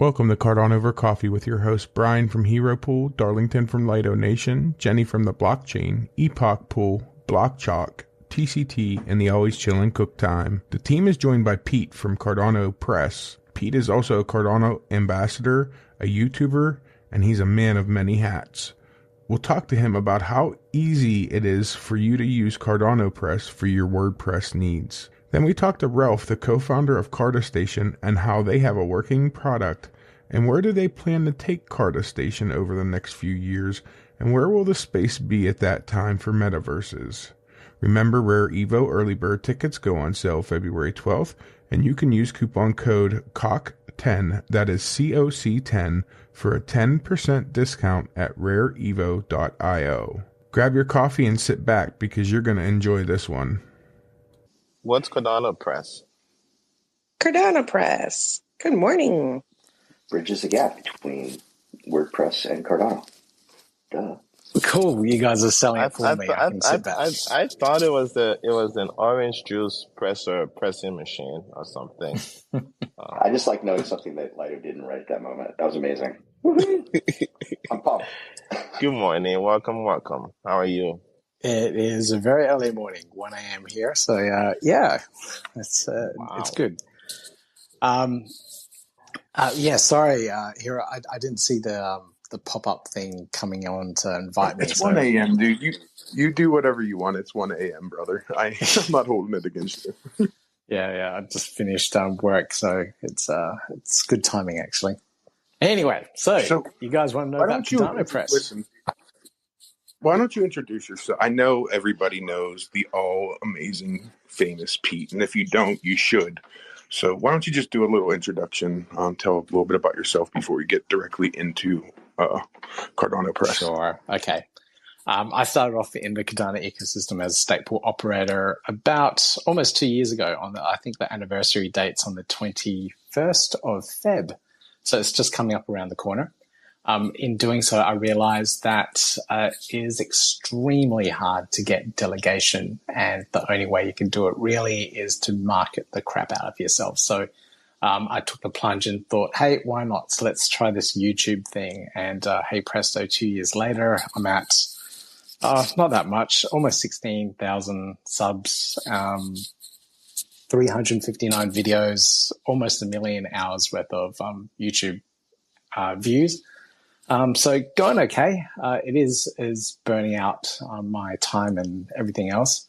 Welcome to Cardano Over Coffee with your host Brian from Hero Pool, Darlington from Lido Nation, Jenny from the Blockchain, Epoch Pool, Block Chalk, TCT, and the Always Chillin' Cook Time. The team is joined by Pete from Cardano Press. Pete is also a Cardano ambassador, a YouTuber, and he's a man of many hats. We'll talk to him about how easy it is for you to use Cardano Press for your WordPress needs. Then we talk to Ralph, the co-founder of Carda Station, and how they have a working product, and where do they plan to take Carda Station over the next few years, and where will the space be at that time for metaverses. Remember, Rare Evo early bird tickets go on sale February 12th, and you can use coupon code COC10, that is COC10, for a 10% discount at rareevo.io. Grab your coffee and sit back because you're going to enjoy this one. What's Cardano Press? Cardano Press. Good morning. Bridges the gap between WordPress and Cardano. Duh. Cool. You guys are selling it for me. I can sit back. I thought it was an orange juice pressing machine or something. I just like knowing something that Lido didn't write at that moment. That was amazing. I'm pumped. Good morning. Welcome. How are you? It is a very early morning, 1 a.m. here. So, yeah, it's good. Sorry, Hero, I didn't see the pop-up thing coming on to invite me. It's 1 a.m., dude. You do whatever you want. It's 1 a.m., brother. I'm not holding it against you. Yeah. I just finished work, so it's good timing, actually. Anyway, so you guys want to know about Cardano Press? Listen. Why don't you introduce yourself? I know everybody knows the all-amazing, famous Pete, and if you don't, you should. So why don't you just do a little introduction, tell a little bit about yourself before we get directly into Cardano Press. Sure. Okay. I started off in the Cardano ecosystem as a state pool operator about almost 2 years ago. I think the anniversary date's on the 21st of Feb. So it's just coming up around the corner. In doing so, I realized that it is extremely hard to get delegation, and the only way you can do it really is to market the crap out of yourself. So I took the plunge and thought, hey, why not? So let's try this YouTube thing. And hey, presto, 2 years later, I'm at not that much, almost 16,000 subs, 359 videos, almost 1 million hours worth of YouTube views. So going okay. It is burning out my time and everything else.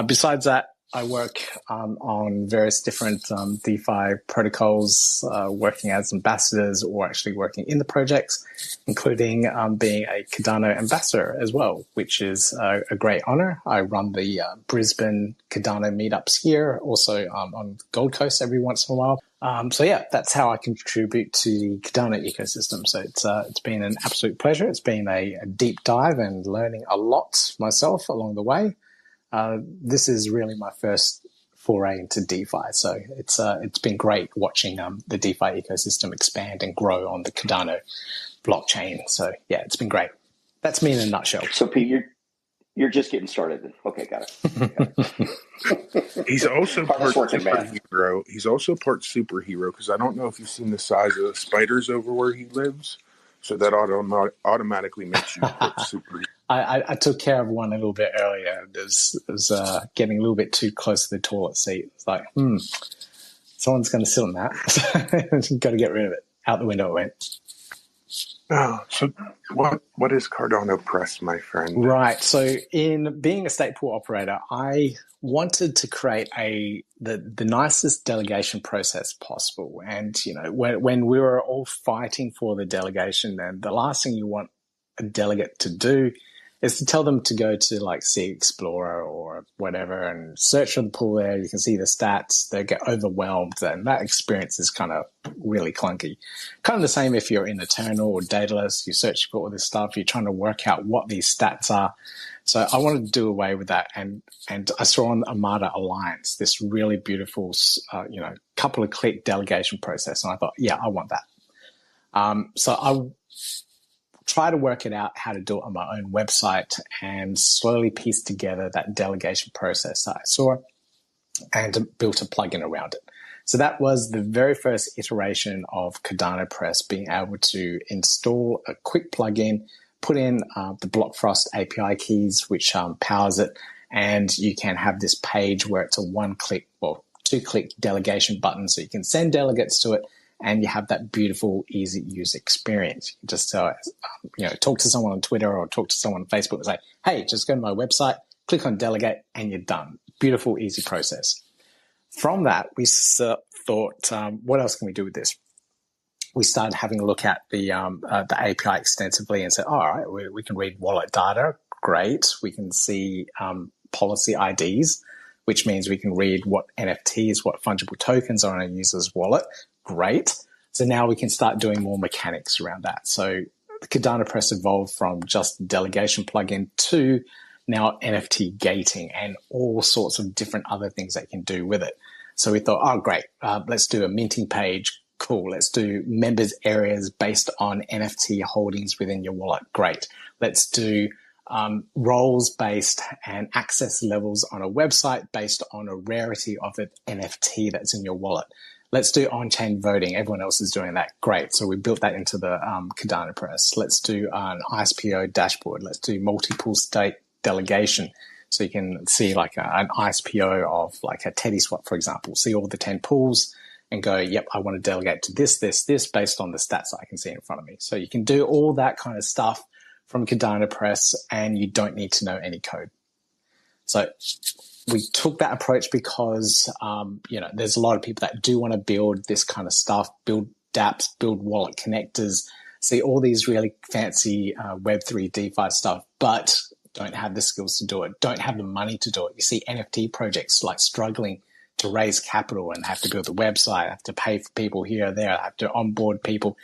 Besides that, I work on various different DeFi protocols, working as ambassadors or actually working in the projects, including being a Cardano ambassador as well, which is a great honor. I run the Brisbane Cardano meetups here, also on Gold Coast every once in a while. So yeah, that's how I contribute to the Cardano ecosystem. So it's been an absolute pleasure. It's been a deep dive and learning a lot myself along the way. This is really my first foray into DeFi. So it's been great watching the DeFi ecosystem expand and grow on the Cardano blockchain. So yeah, it's been great. That's me in a nutshell. So Pete, you're just getting started. Okay, got it. He's also part superhero. He's also part superhero because I don't know if you've seen the size of the spiders over where he lives. So that automatically makes you part superhero. I took care of one a little bit earlier. It was getting a little bit too close to the toilet seat. It's like, someone's going to sit on that. Got to get rid of it. Out the window it went. Oh, so what is Cardano Press, my friend? Right. So in being a state pool operator, I wanted to create the nicest delegation process possible. And, you know, when we were all fighting for the delegation, then the last thing you want a delegate to do is to tell them to go to like Sea Explorer or whatever and search for the pool there. You can see the stats. They get overwhelmed, and that experience is kind of really clunky. Kind of the same if you're in Eternal or Daedalus. You search for all this stuff. You're trying to work out what these stats are. So I wanted to do away with that, and I saw on Armada Alliance this really beautiful, couple of click delegation process, and I thought, yeah, I want that. So I try to work it out how to do it on my own website and slowly piece together that delegation process that I saw and built a plugin around it. So that was the very first iteration of Cardano Press, being able to install a quick plugin, put in the Blockfrost API keys, which powers it, and you can have this page where it's a one-click or two-click delegation button, so you can send delegates to it, and you have that beautiful, easy user experience. You just talk to someone on Twitter or talk to someone on Facebook and say, hey, just go to my website, click on delegate, and you're done. Beautiful, easy process. From that, we thought, what else can we do with this? We started having a look at the API extensively and said, all right, we can read wallet data. Great. We can see policy IDs, which means we can read what NFTs, what fungible tokens are on a user's wallet. Great. So now we can start doing more mechanics around that. So the Cardano Press evolved from just delegation plugin to now NFT gating and all sorts of different other things that you can do with it. So we thought, oh, great, let's do a minting page. Cool. Let's do members areas based on NFT holdings within your wallet. Great. Let's do roles based and access levels on a website based on a rarity of an NFT that's in your wallet. Let's do on-chain voting. Everyone else is doing that. Great. So we built that into the Cardano Press. Let's do an ISPO dashboard. Let's do multiple state delegation. So you can see like an ISPO of like a Teddy swap, for example, see all the 10 pools and go, yep, I want to delegate to this based on the stats that I can see in front of me. So you can do all that kind of stuff from Cardano Press and you don't need to know any code. So we took that approach because, there's a lot of people that do want to build this kind of stuff, build dApps, build wallet connectors, see all these really fancy Web3 DeFi stuff, but don't have the skills to do it, don't have the money to do it. You see NFT projects like struggling to raise capital and have to build a website, have to pay for people here or there, have to onboard people.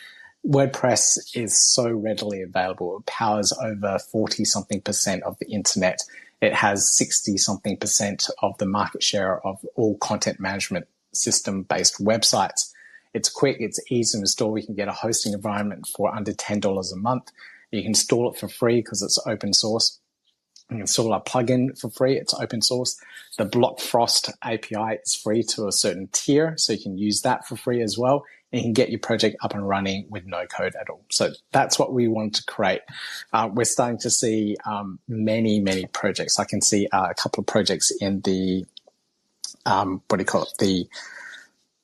WordPress is so readily available. It powers over 40-something% of the internet. It has 60-something% of the market share of all content management system-based websites. It's quick, it's easy to install. We can get a hosting environment for under $10 a month. You can install it for free because it's open source. You can install a plugin for free. It's open source. The Blockfrost API is free to a certain tier, so you can use that for free as well. And you can get your project up and running with no code at all. So that's what we want to create. We're starting to see many projects. I can see a couple of projects in the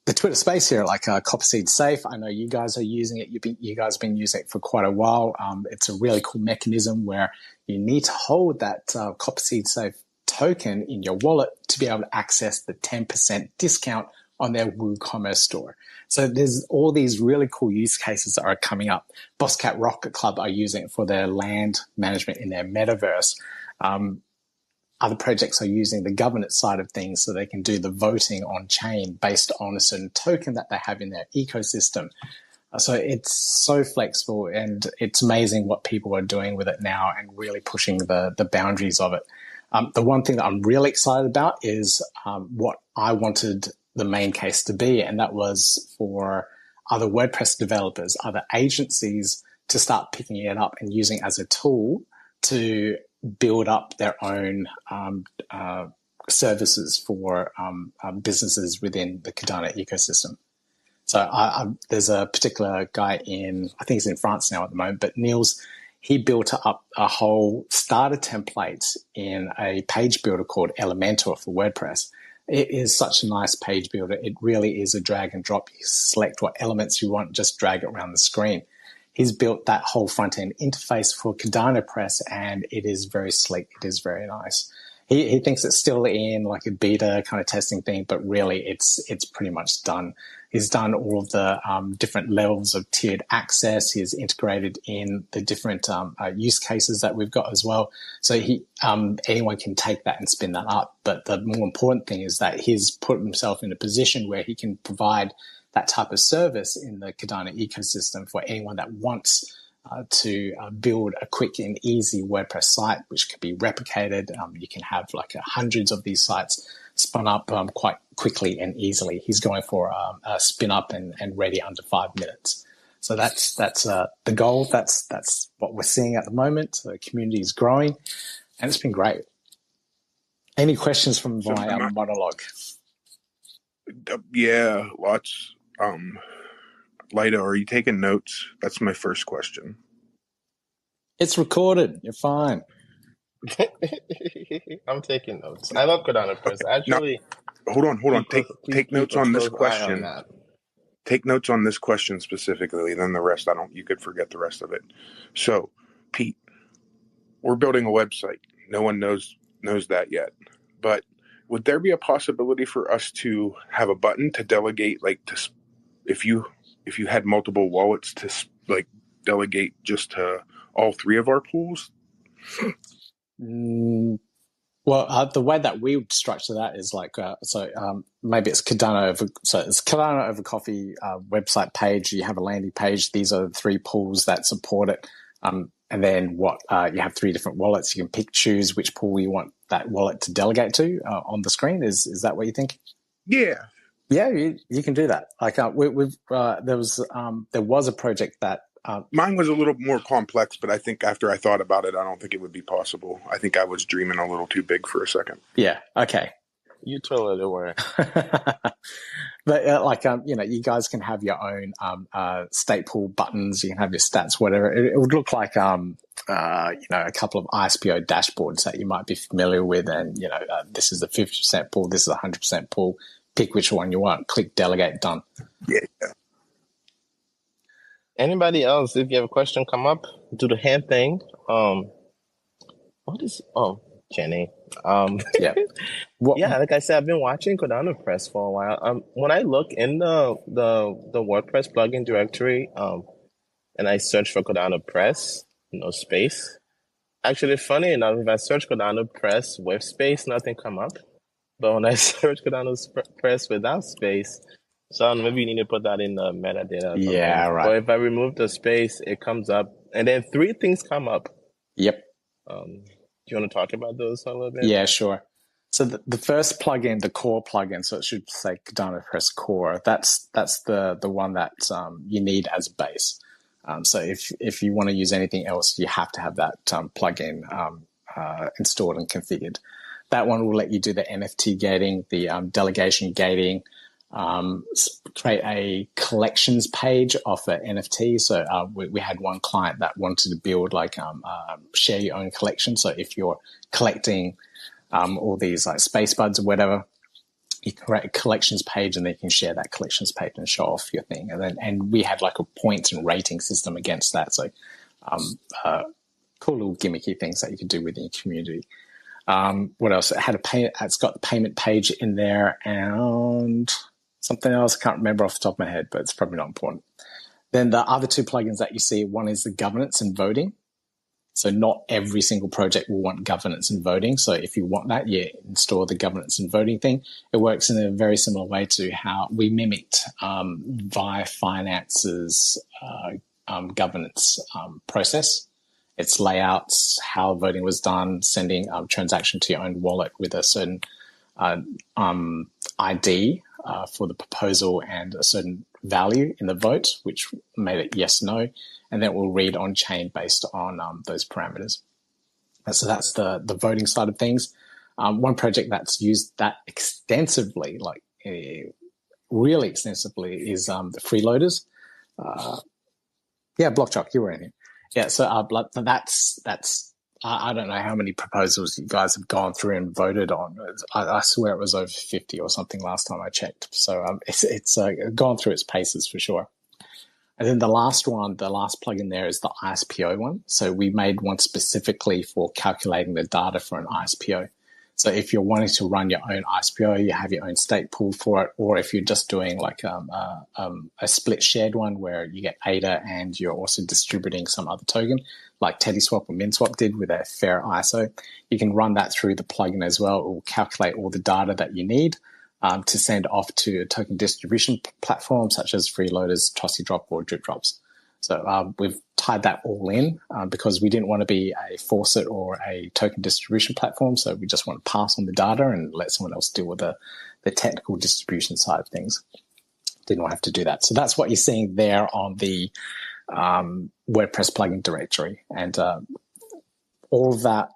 the Twitter space here, like Copperseed Safe. I know you guys are using it. You guys have been using it for quite a while. It's a really cool mechanism where you need to hold that Copperseed Safe token in your wallet to be able to access the 10% discount on their WooCommerce store. So there's all these really cool use cases that are coming up. Bosscat Rocket Club are using it for their land management in their metaverse. Other projects are using the governance side of things so they can do the voting on chain based on a certain token that they have in their ecosystem. So it's so flexible and it's amazing what people are doing with it now and really pushing the boundaries of it. The one thing that I'm really excited about is what I wanted the main case to be, and that was for other WordPress developers, other agencies to start picking it up and using it as a tool to build up their own services for businesses within the Cardano ecosystem. So there's a particular guy I think he's in France now at the moment, but Niels, he built up a whole starter template in a page builder called Elementor for WordPress. It is such a nice page builder. It really is a drag and drop. You select what elements you want, just drag it around the screen. He's built that whole front-end interface for Cardano Press, and it is very sleek. It is very nice. He thinks it's still in like a beta kind of testing thing, but really it's pretty much done. He's done all of the different levels of tiered access. He's integrated in the different use cases that we've got as well. So anyone can take that and spin that up. But the more important thing is that he's put himself in a position where he can provide that type of service in the Cardano ecosystem for anyone that wants to build a quick and easy WordPress site, which could be replicated. You can have like hundreds of these sites spun up quite quickly and easily. He's going for a spin up and ready under 5 minutes. So that's the goal. That's what we're seeing at the moment. The community is growing, and it's been great. Any questions from my monologue? Yeah, lots. Lido, are you taking notes? That's my first question. It's recorded. You're fine. I'm taking notes. I love Cardano Press. Actually, hold on. Take notes on this eye on question. that. Take notes on this question specifically. Then the rest, you could forget the rest of it. So, Pete, we're building a website. No one knows that yet. But would there be a possibility for us to have a button to delegate, like if you had multiple wallets to like delegate just to all three of our pools? Well, the way that we would structure that is like, maybe it's Cardano over Coffee website page. You have a landing page. These are the three pools that support it. And then you have three different wallets. You can choose which pool you want that wallet to delegate to on the screen. Is that what you think? Yeah. Yeah, you can do that. Like there was a project that mine was a little more complex, but I think after I thought about it, I don't think it would be possible. I think I was dreaming a little too big for a second. Yeah. Okay. You totally were. But you guys can have your own state pool buttons. You can have your stats, whatever. It would look like a couple of ISPO dashboards that you might be familiar with, and this is the 50% pool, this is a 100% pool. Pick which one you want. Click delegate. Done. Yeah. Anybody else? If you have a question, come up. Do the hand thing. Jenny. Yeah. Yeah, like I said, I've been watching Cardano Press for a while. When I look in the WordPress plugin directory, and I search for Cardano Press, no space. Actually, funny enough, if I search Cardano Press with space, nothing come up. But when I search Cardano Press without space, so maybe you need to put that in the metadata. Yeah, right. But if I remove the space, it comes up, and then three things come up. Yep. Do you want to talk about those a little bit? Yeah, sure. So the first plugin, the core plugin, so it should say Cardano Press Core. That's the one that you need as a base. So if you want to use anything else, you have to have that plugin installed and configured. That one will let you do the NFT gating, the delegation gating, create a collections page of an NFT. So we had one client that wanted to build share your own collection. So if you're collecting all these like space buds or whatever, you create a collections page and then you can share that collections page and show off your thing. And we had like a points and rating system against that. So cool little gimmicky things that you can do within your community. What else? It's got the payment page in there and something else I can't remember off the top of my head, but it's probably not important. Then the other two plugins that you see, one is the governance and voting. So not every single project will want governance and voting. So if you want that, you install the governance and voting thing. It works in a very similar way to how we mimicked via Finance's governance process. Its layouts, how voting was done, sending a transaction to your own wallet with a certain ID for the proposal and a certain value in the vote, which made it yes, no, and then it will read on chain based on those parameters. And so that's the voting side of things. One project that's used that extensively, really extensively, is the freeloaders. Blockchalk, you were in here. Yeah, so that's I don't know how many proposals you guys have gone through and voted on. I swear it was over 50 or something last time I checked. So it's gone through its paces for sure. And then the last plugin there is the ISPO one. So we made one specifically for calculating the data for an ISPO. So if you're wanting to run your own ISPO, you have your own stake pool for it, or if you're just doing like a split shared one where you get ADA and you're also distributing some other token, like TeddySwap or MinSwap did with a fair ISO, you can run that through the plugin as well. It will calculate all the data that you need to send off to a token distribution platform such as Freeloaders, Tossy Drop, or Drip Drops. So we've tied that all in because we didn't want to be a faucet or a token distribution platform. So we just want to pass on the data and let someone else deal with the technical distribution side of things. Didn't want to have to do that. So that's what you're seeing there on the WordPress plugin directory. And all of that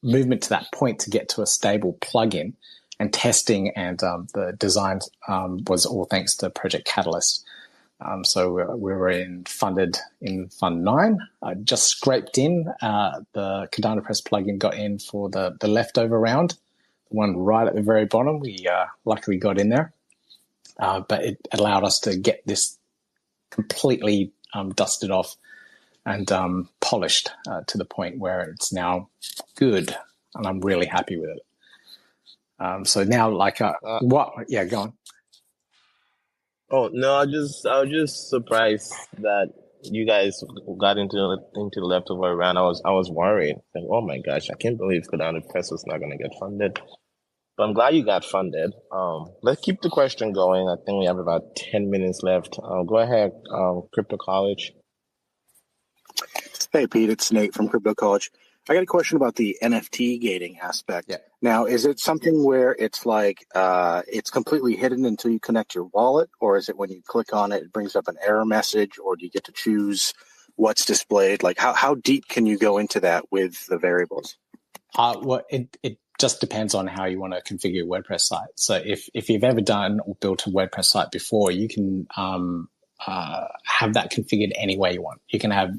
movement to that point to get to a stable plugin and testing and the design was all thanks to Project Catalyst. So we were funded in Fund 9. Just scraped in. The Cardano Press plugin got in for the leftover round, the one right at the very bottom. We luckily got in there. But it allowed us to get this completely dusted off and polished to the point where it's now good, and I'm really happy with it. So now, what? Yeah, go on. Oh no, I was just surprised that you guys got into the leftover round. I was worried. Like, oh my gosh, I can't believe Cardano Press was not gonna get funded. But I'm glad you got funded. Let's keep the question going. I think we have about 10 minutes left. Go ahead, Crypto College. Hey, Pete, it's Nate from Crypto College. I got a question about the NFT gating aspect. Yeah. Now, is it something where it's like it's completely hidden until you connect your wallet, or is it when you click on it, it brings up an error message, or do you get to choose what's displayed? Like, how deep can you go into that with the variables? Well, it just depends on how you want to configure your WordPress site. So if you've ever done or built a WordPress site before, you can have that configured any way you want. You can have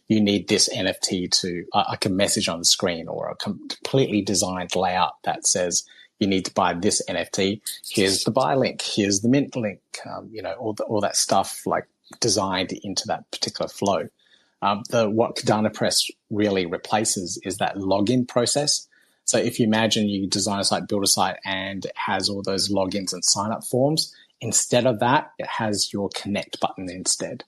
you need this NFT to like a message on the screen, or a completely designed layout that says you need to buy this NFT. Here's the buy link. Here's the mint link. All that stuff like designed into that particular flow. What Cardano Press really replaces is that login process. So if you imagine you design a site, build a site, and it has all those logins and sign up forms, instead of that, it has your connect button instead.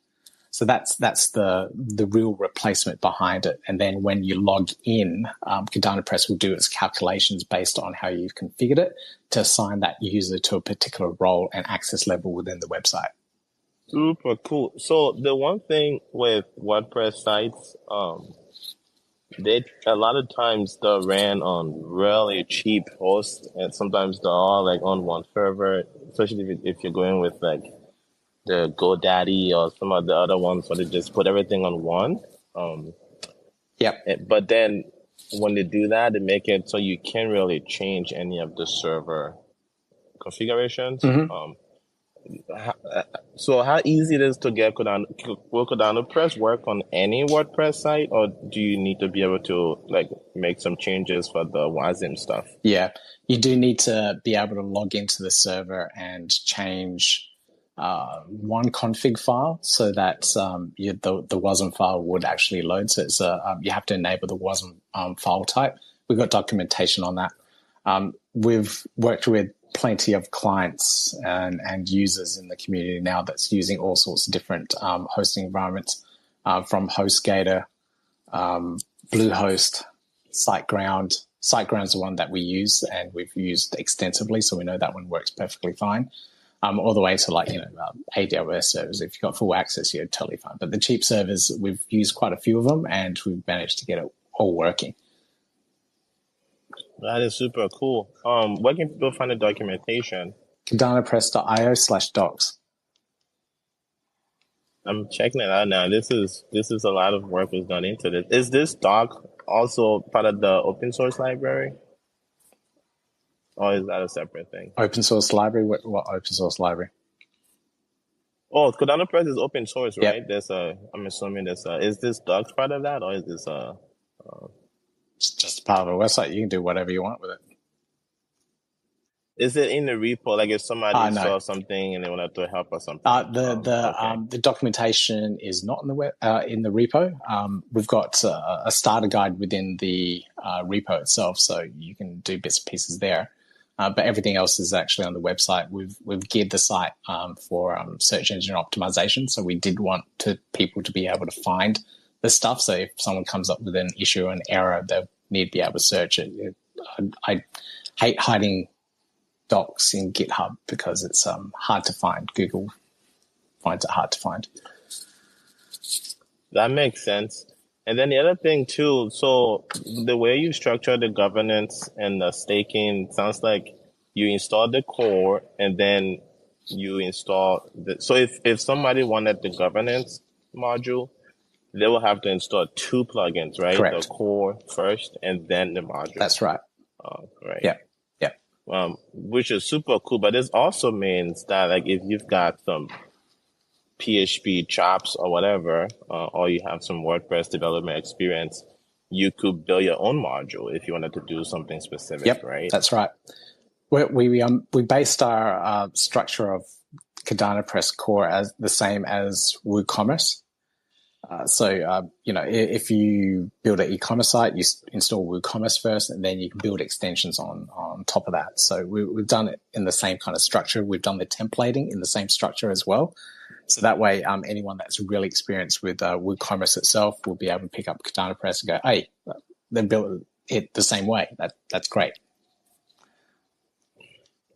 So that's the real replacement behind it. And then when you log in, Cardano Press will do its calculations based on how you've configured it to assign that user to a particular role and access level within the website. Super cool. So the one thing with WordPress sites, a lot of times they're ran on really cheap hosts, and sometimes they're all like on one server, especially if you're going with like the GoDaddy or some of the other ones where they just put everything on one. But then when they do that, they make it so you can't really change any of the server configurations. Mm-hmm. So how easy it is to get will Cardano Press work on any WordPress site, or do you need to be able to like make some changes for the WASM stuff? Yeah, you do need to be able to log into the server and change one config file so that the WASM file would actually load. So it's you have to enable the WASM file type. We've got documentation on that. We've worked with plenty of clients and users in the community now that's using all sorts of different hosting environments, from HostGator, Bluehost, SiteGround. SiteGround's the one that we use and we've used extensively, so we know that one works perfectly fine. All the way to AWS servers. If you've got full access, you're totally fine. But the cheap servers, we've used quite a few of them and we've managed to get it all working. That is super cool. Where can people find the documentation? CardanoPress.io/docs. I'm checking it out now. This is a lot of work was done into this. Is this doc also part of the open source library? Or is that a separate thing? Open source library? What open source library? Oh, Cardano Press is open source, right? Yep. I'm assuming is this docs part of that, or is this It's just part of a website. You can do whatever you want with it. Is it in the repo? Like if somebody No. saw something and they wanted to help or something? The documentation is not in the repo. We've got a starter guide within the repo itself, so you can do bits and pieces there. But everything else is actually on the website. We've geared the site for search engine optimization, so we did want people to be able to find the stuff. So if someone comes up with an issue or an error, they need to be able to search it. I hate hiding docs in GitHub because it's hard to find. Google finds it hard to find. That makes sense. And then the other thing too, so the way you structure the governance and the staking, sounds like you install the core and then you install so if somebody wanted the governance module, they will have to install two plugins, right? Correct. The core first and then the module. That's right. Right. Yeah. which is super cool. But this also means that like if you've got some PHP chops or whatever, or you have some WordPress development experience, you could build your own module if you wanted to do something specific, Yep, right? that's right. We based our structure of Cardano Press core as the same as WooCommerce. If you build an e-commerce site, you install WooCommerce first, and then you can build extensions on top of that. So we've done it in the same kind of structure. We've done the templating in the same structure as well. So that way, anyone that's really experienced with WooCommerce itself will be able to pick up Cardano Press and go, hey, they built it the same way. That's great.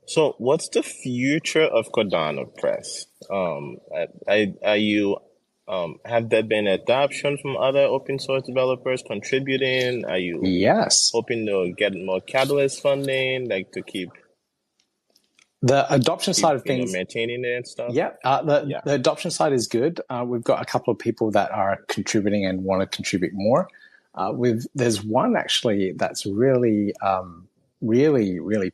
So what's the future of Cardano Press? Are you have there been adoption from other open source developers contributing? Are you hoping to get more Catalyst funding, like to keep the adoption side of things, maintaining it and stuff? Yeah, the adoption side is good. We've got a couple of people that are contributing and want to contribute more. There's one actually that's really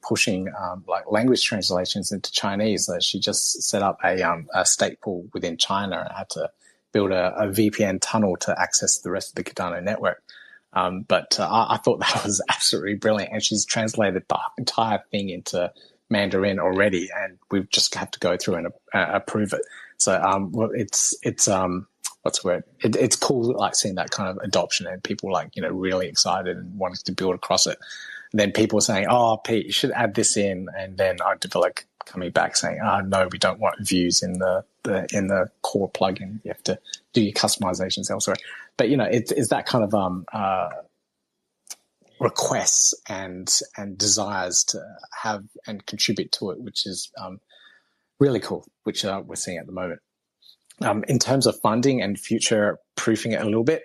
pushing like language translations into Chinese. She just set up a state pool within China and had to build a VPN tunnel to access the rest of the Cardano network. But I thought that was absolutely brilliant, and she's translated the entire thing into Mandarin already, and we just have to go through and approve it. So it's what's the word? It's cool, like seeing that kind of adoption and people like really excited and wanting to build across it. And then people saying, "Oh, Pete, you should add this in," and then I develop coming back saying, "Oh no, we don't want views in the core plugin. You have to do your customizations elsewhere." But it's that kind of requests and desires to have and contribute to it, which is really cool, which we're seeing at the moment. In terms of funding and future proofing it a little bit,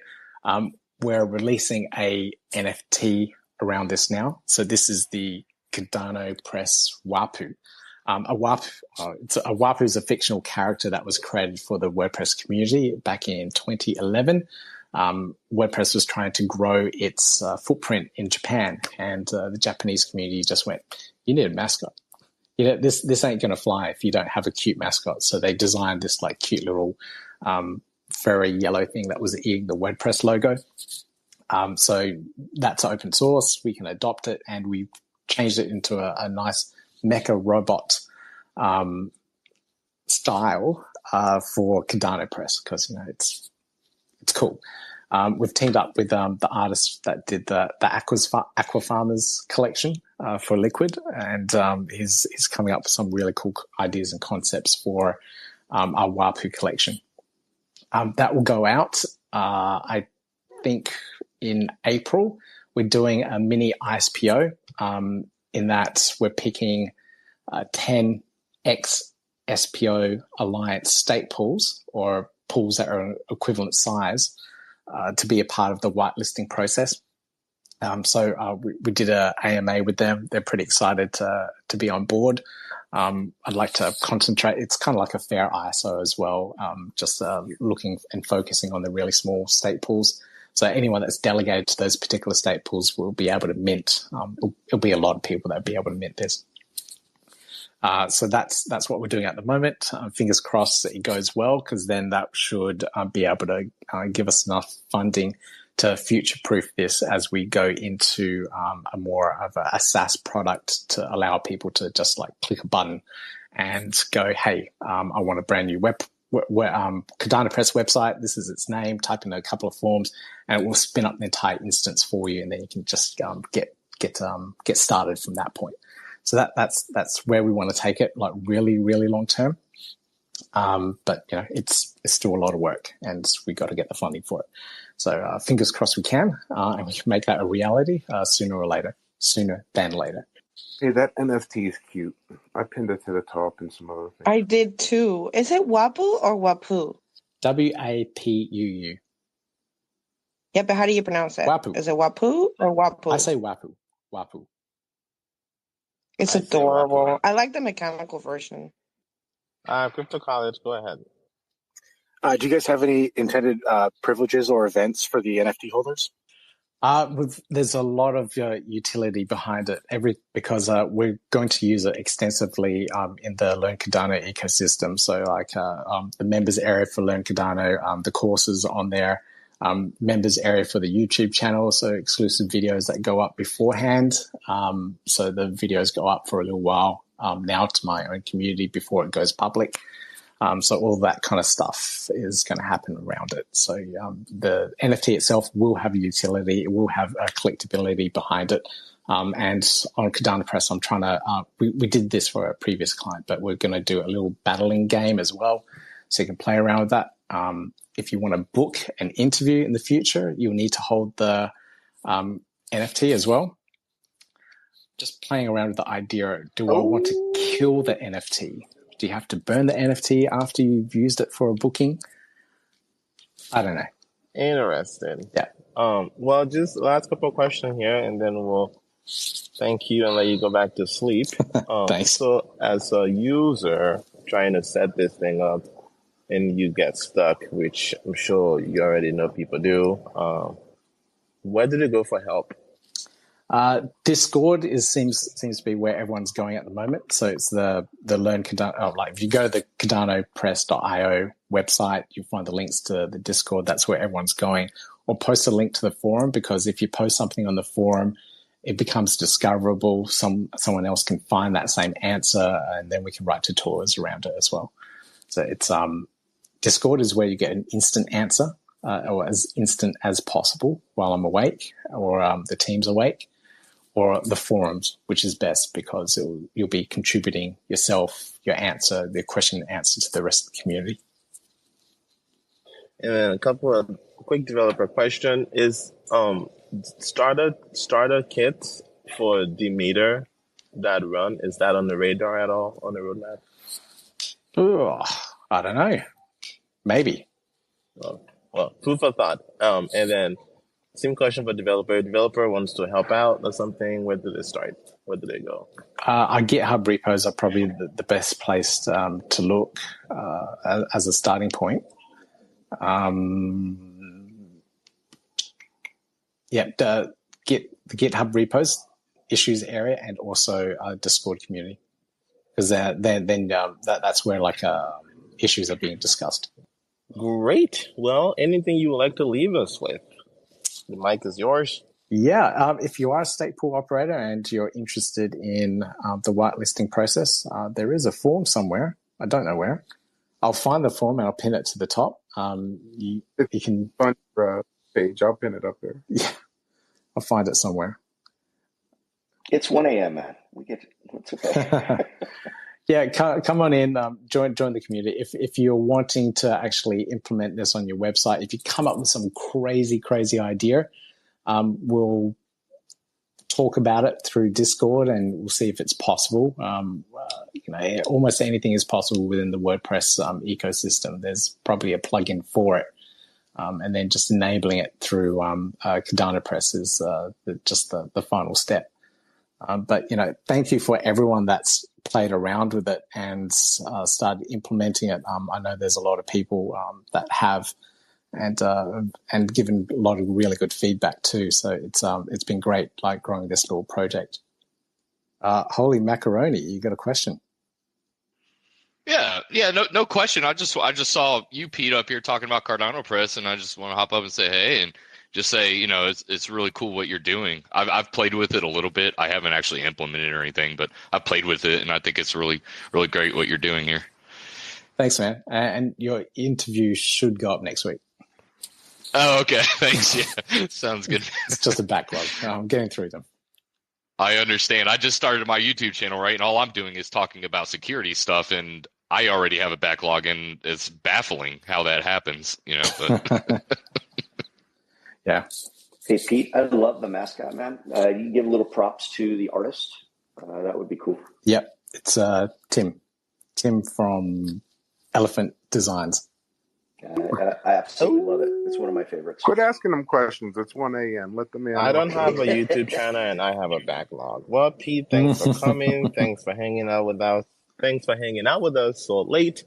we're releasing a NFT around this now. So this is the Cardano Press Wapu. A Wapu is a fictional character that was created for the WordPress community back in 2011. WordPress was trying to grow its footprint in Japan, and the Japanese community just went, "You need a mascot. This ain't going to fly if you don't have a cute mascot." So they designed this like cute little furry yellow thing that was eating the WordPress logo. So that's open source. We can adopt it, and we changed it into a nice mecha robot style for Cardano Press because it's cool. We've teamed up with the artist that did the Aqua Farmers collection for Liquid, and he's coming up with some really cool ideas and concepts for our Wapu collection. That will go out, I think, in April. We're doing a mini ISPO in that we're picking 10 ex-SPO Alliance state pools or pools that are equivalent size to be a part of the whitelisting process. So we did a AMA with them. They're pretty excited to be on board. I'd like to concentrate. It's kind of like a fair ISO as well, just looking and focusing on the really small state pools. So anyone that's delegated to those particular state pools will be able to mint. It'll be a lot of people that will be able to mint this. So that's what we're doing at the moment. Fingers crossed that it goes well, because then that should be able to give us enough funding to future-proof this as we go into a more of a SaaS product to allow people to just like click a button and go, hey, I want a brand new Cardano Press website. This is its name. Type in a couple of forms, and it will spin up the entire instance for you, and then you can just get started from that point. So that's where we want to take it, like really, really long term. But it's still a lot of work, and we got to get the funding for it. So fingers crossed we can, and we can make that a reality sooner than later. Hey, that NFT is cute. I pinned it to the top and some other things. I did too. Is it Wapu or Wapu? Wapuu. Yeah, but how do you pronounce it? Wapu. Is it Wapu or Wapu? I say Wapu. Wapu. It's adorable. I like the mechanical version. Crypto College, go ahead. Do you guys have any intended privileges or events for the NFT holders? There's a lot of utility behind it. Because we're going to use it extensively in the Learn Cardano ecosystem. So, like the members area for Learn Cardano, the courses on there, members area for the YouTube channel, so exclusive videos that go up beforehand. So the videos go up for a little while now to my own community before it goes public. So all that kind of stuff is going to happen around it. So the NFT itself will have a utility. It will have a collectability behind it. And on Cardano Press, I'm trying to, we did this for a previous client, but we're going to do a little battling game as well. So you can play around with that. If you want to book an interview in the future, you'll need to hold the NFT as well. Just playing around with the idea, do I want to kill the NFT? Do you have to burn the NFT after you've used it for a booking? I don't know. Interesting. Yeah. Well, just last couple of questions here, and then we'll thank you and let you go back to sleep. Thanks. So, as a user trying to set this thing up, and you get stuck, which I'm sure you already know people do, where did it go for help? Discord seems to be where everyone's going at the moment. So it's the Learn Cardano. Like if you go to the CardanoPress.io website, you'll find the links to the Discord. That's where everyone's going. Or post a link to the forum, because if you post something on the forum, it becomes discoverable. Someone else can find that same answer, and then we can write tutorials around it as well. So it's Discord is where you get an instant answer, or as instant as possible while I'm awake, or the team's awake. Or the forums, which is best because you'll be contributing yourself, your answer, the question and answer to the rest of the community. And then a couple of quick developer question is starter kits for Demeter that run, is that on the radar at all, on the roadmap? Ooh, I don't know. Maybe. Well, food for thought. And then same question for developer. Developer wants to help out or something. Where do they start? Where do they go? Our GitHub repos are probably the best place to look as a starting point. The GitHub repos, issues area, and also Discord community, because that's where issues are being discussed. Great. Well, anything you would like to leave us with? The mic is yours. Yeah, if you are a stake pool operator and you're interested in the whitelisting process, there is a form somewhere. I don't know where. I'll find the form and I'll pin it to the top. You can find the page. I'll pin it up there. Yeah, I'll find it somewhere. It's 1 a.m., man. It's okay. Yeah, come on in, join the community. If you're wanting to actually implement this on your website, if you come up with some crazy idea, we'll talk about it through Discord and we'll see if it's possible. Almost anything is possible within the WordPress ecosystem. There's probably a plugin for it. And then just enabling it through Cardano Press is the final step. But thank you for everyone that's played around with it and started implementing it. I know there's a lot of people that have, and given a lot of really good feedback too. So it's been great, growing this little project. Holy macaroni! You got a question? Yeah, no question. I just saw you, Pete, up here talking about Cardano Press, and I just want to hop up and say hey, and just say, it's really cool what you're doing. I've played with it a little bit. I haven't actually implemented or anything, but I've played with it, and I think it's really, really great what you're doing here. Thanks, man. And your interview should go up next week. Oh, okay. Thanks. Yeah, sounds good. It's just a backlog. I'm getting through them. I understand. I just started my YouTube channel, right? And all I'm doing is talking about security stuff, and I already have a backlog, and it's baffling how that happens, But yeah. Hey, Pete, I love the mascot, man. You can give a little props to the artist. That would be cool. Yep. It's Tim from Elephant Designs. I absolutely love it. It's one of my favorites. Quit asking them questions. It's 1 a.m. Let them in. I don't have a YouTube channel and I have a backlog. Well, Pete, thanks for coming. Thanks for hanging out with us. Thanks for hanging out with us so late.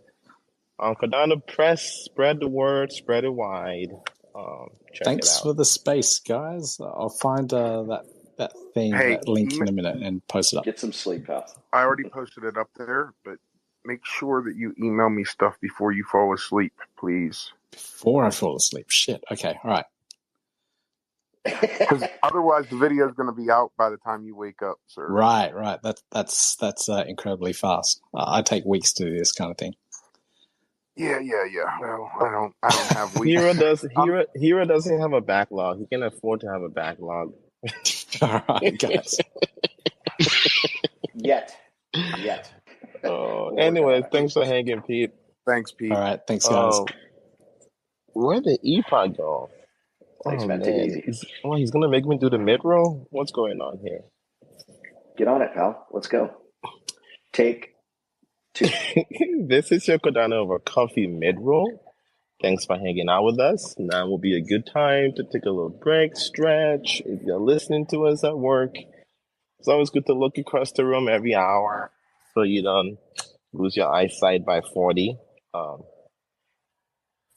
On Cardano Press, spread the word, spread it wide. Check Thanks it for out. the space, guys. I'll find that thing, Hey, that link in a minute, and post it up. Get some sleep, pal. I already posted it up there, but make sure that you email me stuff before you fall asleep, please. Before I fall asleep. Shit. Okay. All right. Because otherwise, the video is going to be out by the time you wake up, sir. Right. That's incredibly fast. I take weeks to do this kind of thing. Yeah. Well, I don't have weeks. Hero doesn't have a backlog. He can afford to have a backlog. All right, guys. Yet. Anyways, thanks for hanging, Pete. Thanks, Pete. All right. Thanks, guys. Where did ePod go? Thanks, man. Man. Take it easy. He's gonna make me do the mid-roll? What's going on here? Get on it, pal. Let's go. Take 2. This is your Cardano over coffee mid-roll. Thanks for hanging out with us. Now will be a good time to take a little break, stretch. If you're listening to us at work, it's always good to look across the room every hour so you don't lose your eyesight by 40.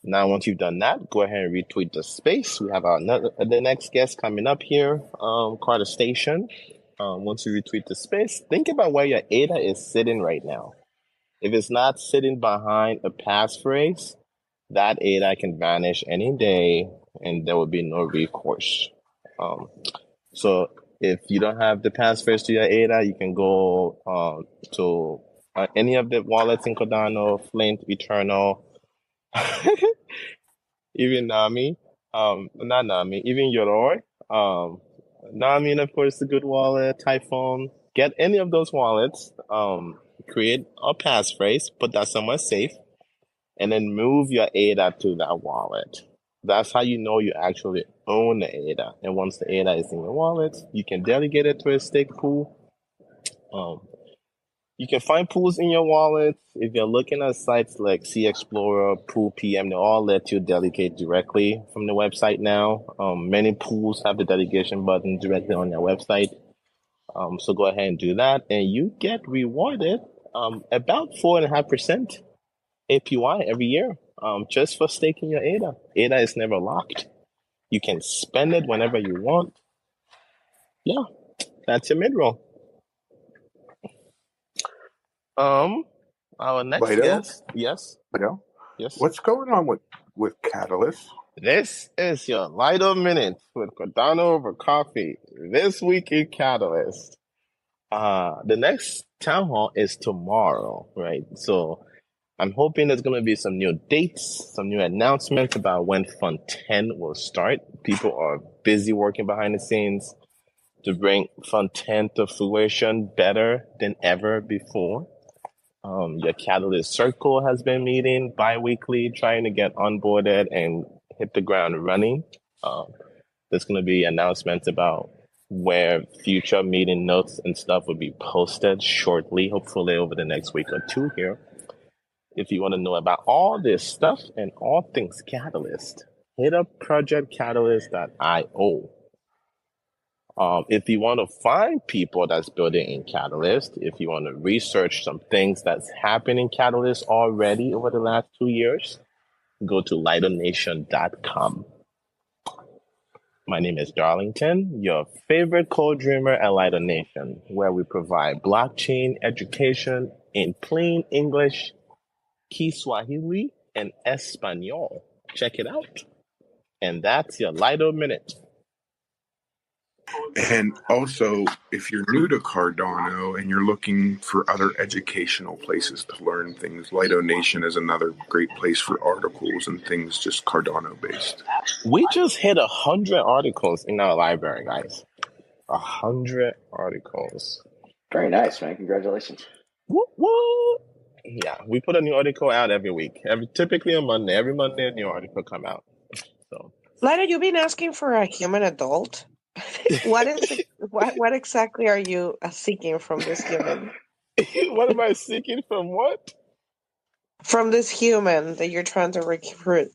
Now, once you've done that, go ahead and retweet the space. We have the next guest coming up here, Carda Station. Once you retweet the space, think about where your ADA is sitting right now. If it's not sitting behind a passphrase, that ADA can vanish any day and there will be no recourse. So if you don't have the passphrase to your ADA, you can go to any of the wallets in Cardano, Flint, Eternal, even Nami, not Nami, even Yoroi. Nami, of course, a good wallet, Typhoon. Get any of those wallets, create a passphrase, put that somewhere safe, and then move your ADA to that wallet. That's how you know you actually own the ADA. And once the ADA is in your wallet, you can delegate it to a stake pool. You can find pools in your wallet. If you're looking at sites like Sea Explorer, Pool PM, they all let you delegate directly from the website now. Many pools have the delegation button directly on their website. So go ahead and do that. And you get rewarded about 4.5% APY every year just for staking your ADA. ADA is never locked. You can spend it whenever you want. Yeah, that's your mid-roll. Our next Lido? guest, yes. Lido? Yes. What's going on with Catalyst? This is your Lido Minute with Cardano over coffee. This week in Catalyst. The next town hall is tomorrow, right? So I'm hoping there's going to be some new dates, some new announcements about when Fund 10 will start. People are busy working behind the scenes to bring Fund 10 to fruition better than ever before. Your Catalyst Circle has been meeting bi-weekly, trying to get onboarded and hit the ground running. There's going to be announcements about where future meeting notes and stuff will be posted shortly, hopefully over the next week or two here. If you want to know about all this stuff and all things Catalyst, hit up projectcatalyst.io. If you want to find people that's building in Catalyst, if you want to research some things that's happened in Catalyst already over the last 2 years, go to lidonation.com. My name is Darlington, your favorite co-dreamer at Lido Nation, where we provide blockchain education in plain English, Kiswahili, and Espanol. Check it out. And that's your Lido Minute. And also, if you're new to Cardano and you're looking for other educational places to learn things, Lido Nation is another great place for articles and things just Cardano based. We just hit 100 articles in our library, guys. 100 articles. Very nice, man. Congratulations. Woo, woo. Yeah, we put a new article out every week. Typically on Monday. Every Monday, a new article come out. So, Lida, you've been asking for a human adult. What exactly are you seeking from this human? what am I seeking from what? From this human that you're trying to recruit.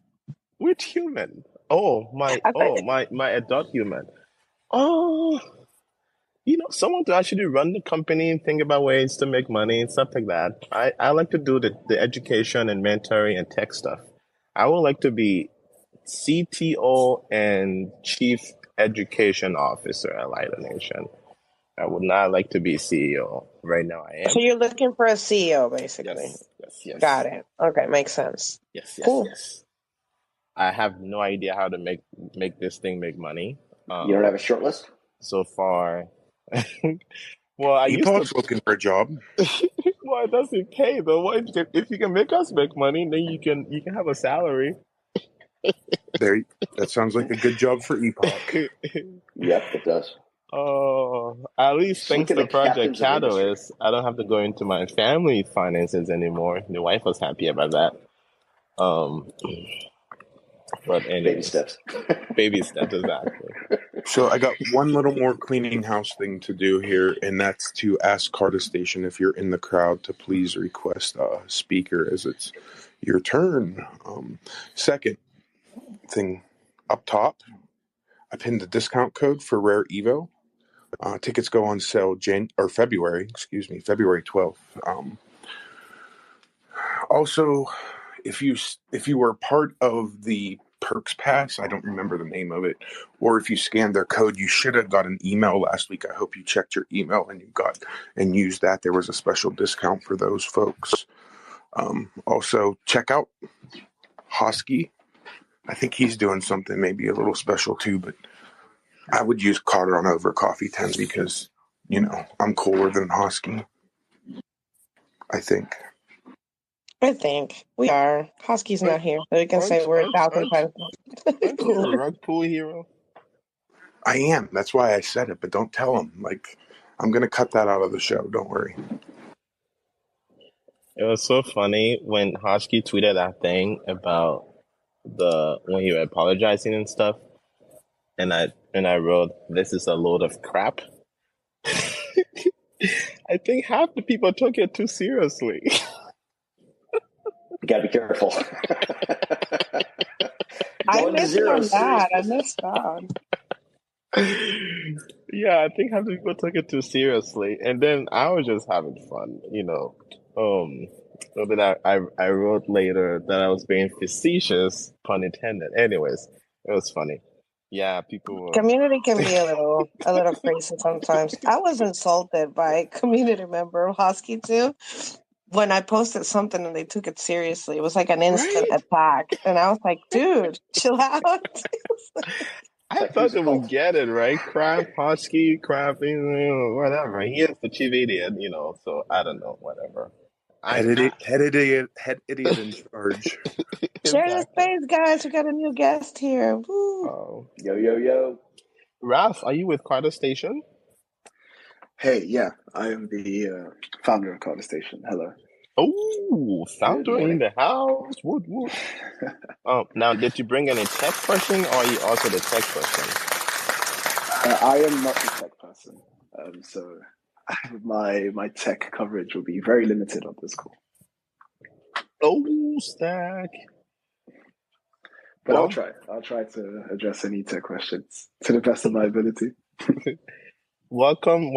Which human? My adult human. Someone to actually run the company and think about ways to make money and stuff like that. I like to do the education and mentoring and tech stuff. I would like to be CTO and Chief Education Officer at Lido Nation. I would not like to be CEO. Right now I am. So you're looking for a CEO, basically. Yes. Got it. Okay, makes sense. Yes. Cool. I have no idea how to make this thing make money. You don't have a short list? So far. Well, I used Epoch's to. looking for a job. Well, it doesn't pay though. What if you can make us make money, then you can have a salary. There, that sounds like a good job for Epoch. Yep, it does. Oh, at least thanks Look to at the Project captains of industry. Catalyst, I don't have to go into my family finances anymore. The wife was happy about that. But Baby anyways, steps. baby steps, exactly. So I got one little more cleaning house thing to do here, and that's to ask Carda Station if you're in the crowd to please request a speaker as it's your turn. Second thing up top, I pinned the discount code for Rare Evo. Tickets go on sale February 12th. Also, if you were part of the Perks Pass, I don't remember the name of it, or if you scanned their code, you should have got an email last week. I hope you checked your email and you got and used that. There was a special discount for those folks. Also, check out Hosky. I think he's doing something maybe a little special too, but I would use Cardano over Coffee 10 because, I'm cooler than Hosky. I think We are. Husky's not here, so we can say we're 1,000 times Aren't you a rug pull hero? I am. That's why I said it, but don't tell him. Like, I'm going to cut that out of the show. Don't worry. It was so funny when Hosky tweeted that thing about when you were apologizing and stuff, and I wrote, "This is a load of crap." I think half the people took it too seriously. You gotta be careful. I Going to missed zero. on that. I missed that. Yeah, I think half the people took it too seriously, and then I was just having fun, So then I wrote later that I was being facetious, pun intended. Anyways, it was funny. Yeah, people were. Community can be a little crazy sometimes. I was insulted by a community member of Husky too when I posted something and they took it seriously. It was like an instant attack, and I was like, "Dude, chill out." I thought they would get it, right? Crap, Hosky, crap, whatever. He is the chief idiot, so I don't know, whatever. Head idiot in charge. Share the space, guys. We got a new guest here. Woo. Yo. Ralph, are you with Carda Station? Hey, yeah, I am the founder of Carda Station. Hello. Oh, founder in the house. Woot. Now, did you bring any tech person, or are you also the tech person? I am not the tech person, so my tech coverage will be very limited on this call. Oh, stack. But I'll try to address any tech questions to the best of my ability. Welcome.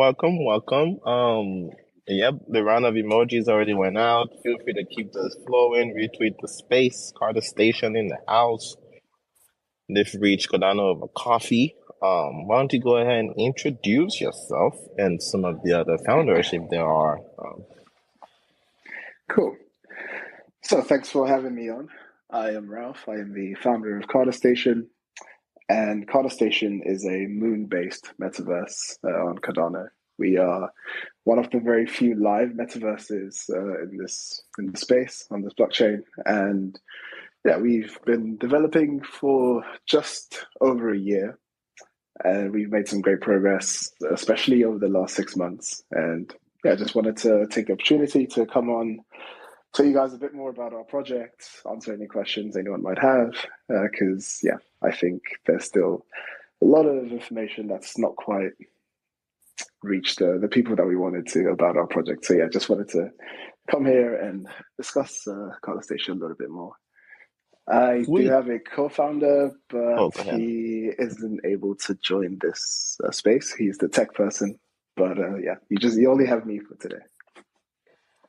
Yep, the round of emojis already went out. Feel free to keep those flowing. Retweet the space. Carda Station in the house. They've reached Cardano over coffee. Why don't you go ahead and introduce yourself and some of the other founders if there are. Cool. So thanks for having me on. I am Ralph. I am the founder of Carda Station. And Carda Station is a moon-based metaverse on Cardano. We are one of the very few live metaverses in this space on this blockchain, and yeah, we've been developing for just over a year, and we've made some great progress, especially over the last 6 months. And yeah, I just wanted to take the opportunity to come on, tell you guys a bit more about our project, answer any questions anyone might have, because yeah, I think there's still a lot of information that's not quite reached the people that we wanted to about our project. So yeah, just wanted to come here and discuss Carda Station a little bit more. I do have a co-founder, but he isn't able to join this space. He's the tech person, but yeah, you only have me for today.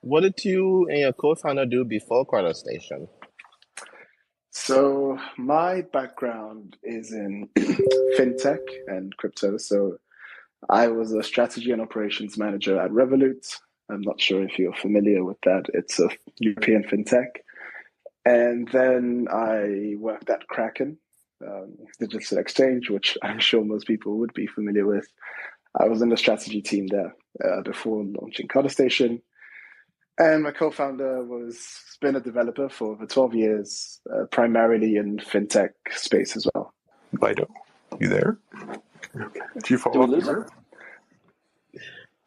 What did you and your co-founder do before Carda Station? So my background is in fintech and crypto. So I was a strategy and operations manager at Revolut. I'm not sure if you're familiar with that. It's a European fintech. And then I worked at Kraken, the digital exchange, which I'm sure most people would be familiar with. I was in the strategy team there before launching Carda Station. And my co-founder was been a developer for over 12 years, primarily in fintech space as well. Lido, you there? Do you Did follow we up lose there? him?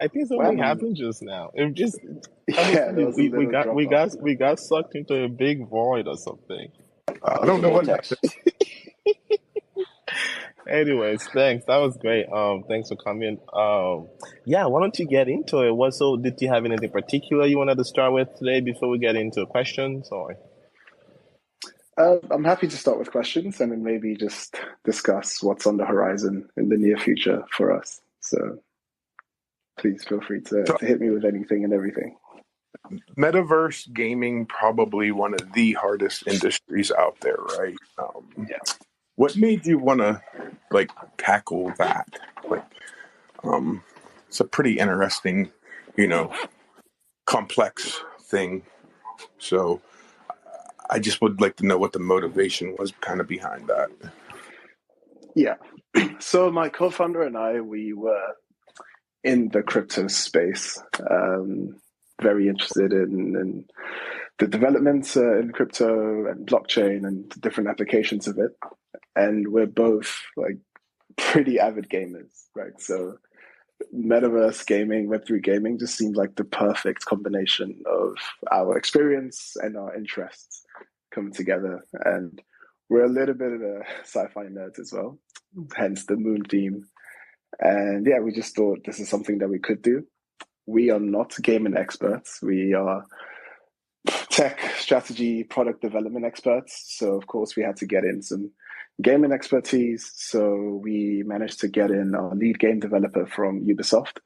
I think something happened just now. It just all of a Yeah, there sudden was a little drop off. we got sucked into a big void or something. I don't know what Vortex. happened. Anyways, thanks. That was great. Thanks for coming. Yeah, why don't you get into it? Did you have anything particular you wanted to start with today before we get into questions or? I'm happy to start with questions and then maybe just discuss what's on the horizon in the near future for us. So please feel free to hit me with anything and everything. Metaverse gaming, probably one of the hardest industries out there, right? Yeah. What made you want to tackle that? It's a pretty interesting, complex thing. So I just would like to know what the motivation was kind of behind that. Yeah. So my co-founder and I, we were in the crypto space, very interested in the developments in crypto and blockchain and different applications of it. And we're both pretty avid gamers, right? So Metaverse gaming, Web3 gaming just seemed like the perfect combination of our experience and our interests coming together. And we're a little bit of a sci-fi nerds as well, hence the moon theme. And yeah, we just thought this is something that we could do. We are not gaming experts. We are tech strategy, product development experts. So of course we had to get in some gaming expertise. So we managed to get in our lead game developer from Ubisoft,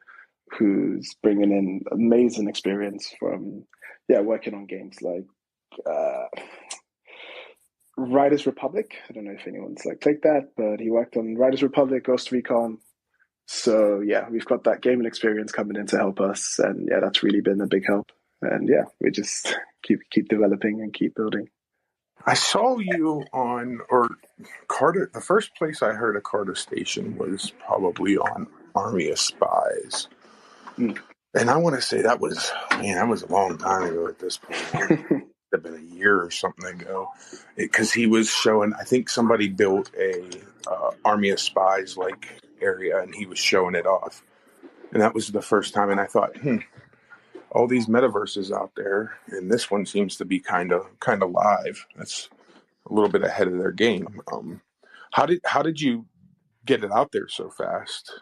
who's bringing in amazing experience from working on games like Riders Republic. I don't know if anyone's played that, but he worked on Riders Republic, Ghost Recon. So yeah, we've got that gaming experience coming in to help us, and yeah, that's really been a big help. And yeah, we just keep developing and keep building. I saw you on Carda. The first place I heard of Carda Station was probably on Army of Spies, and I want to say that was a long time ago at this point. It would have been a year or something ago, because he was showing. I think somebody built a Army of Spies area, and he was showing it off, and that was the first time. And I thought, all these metaverses out there, and this one seems to be kind of live. That's a little bit ahead of their game. How did you get it out there so fast?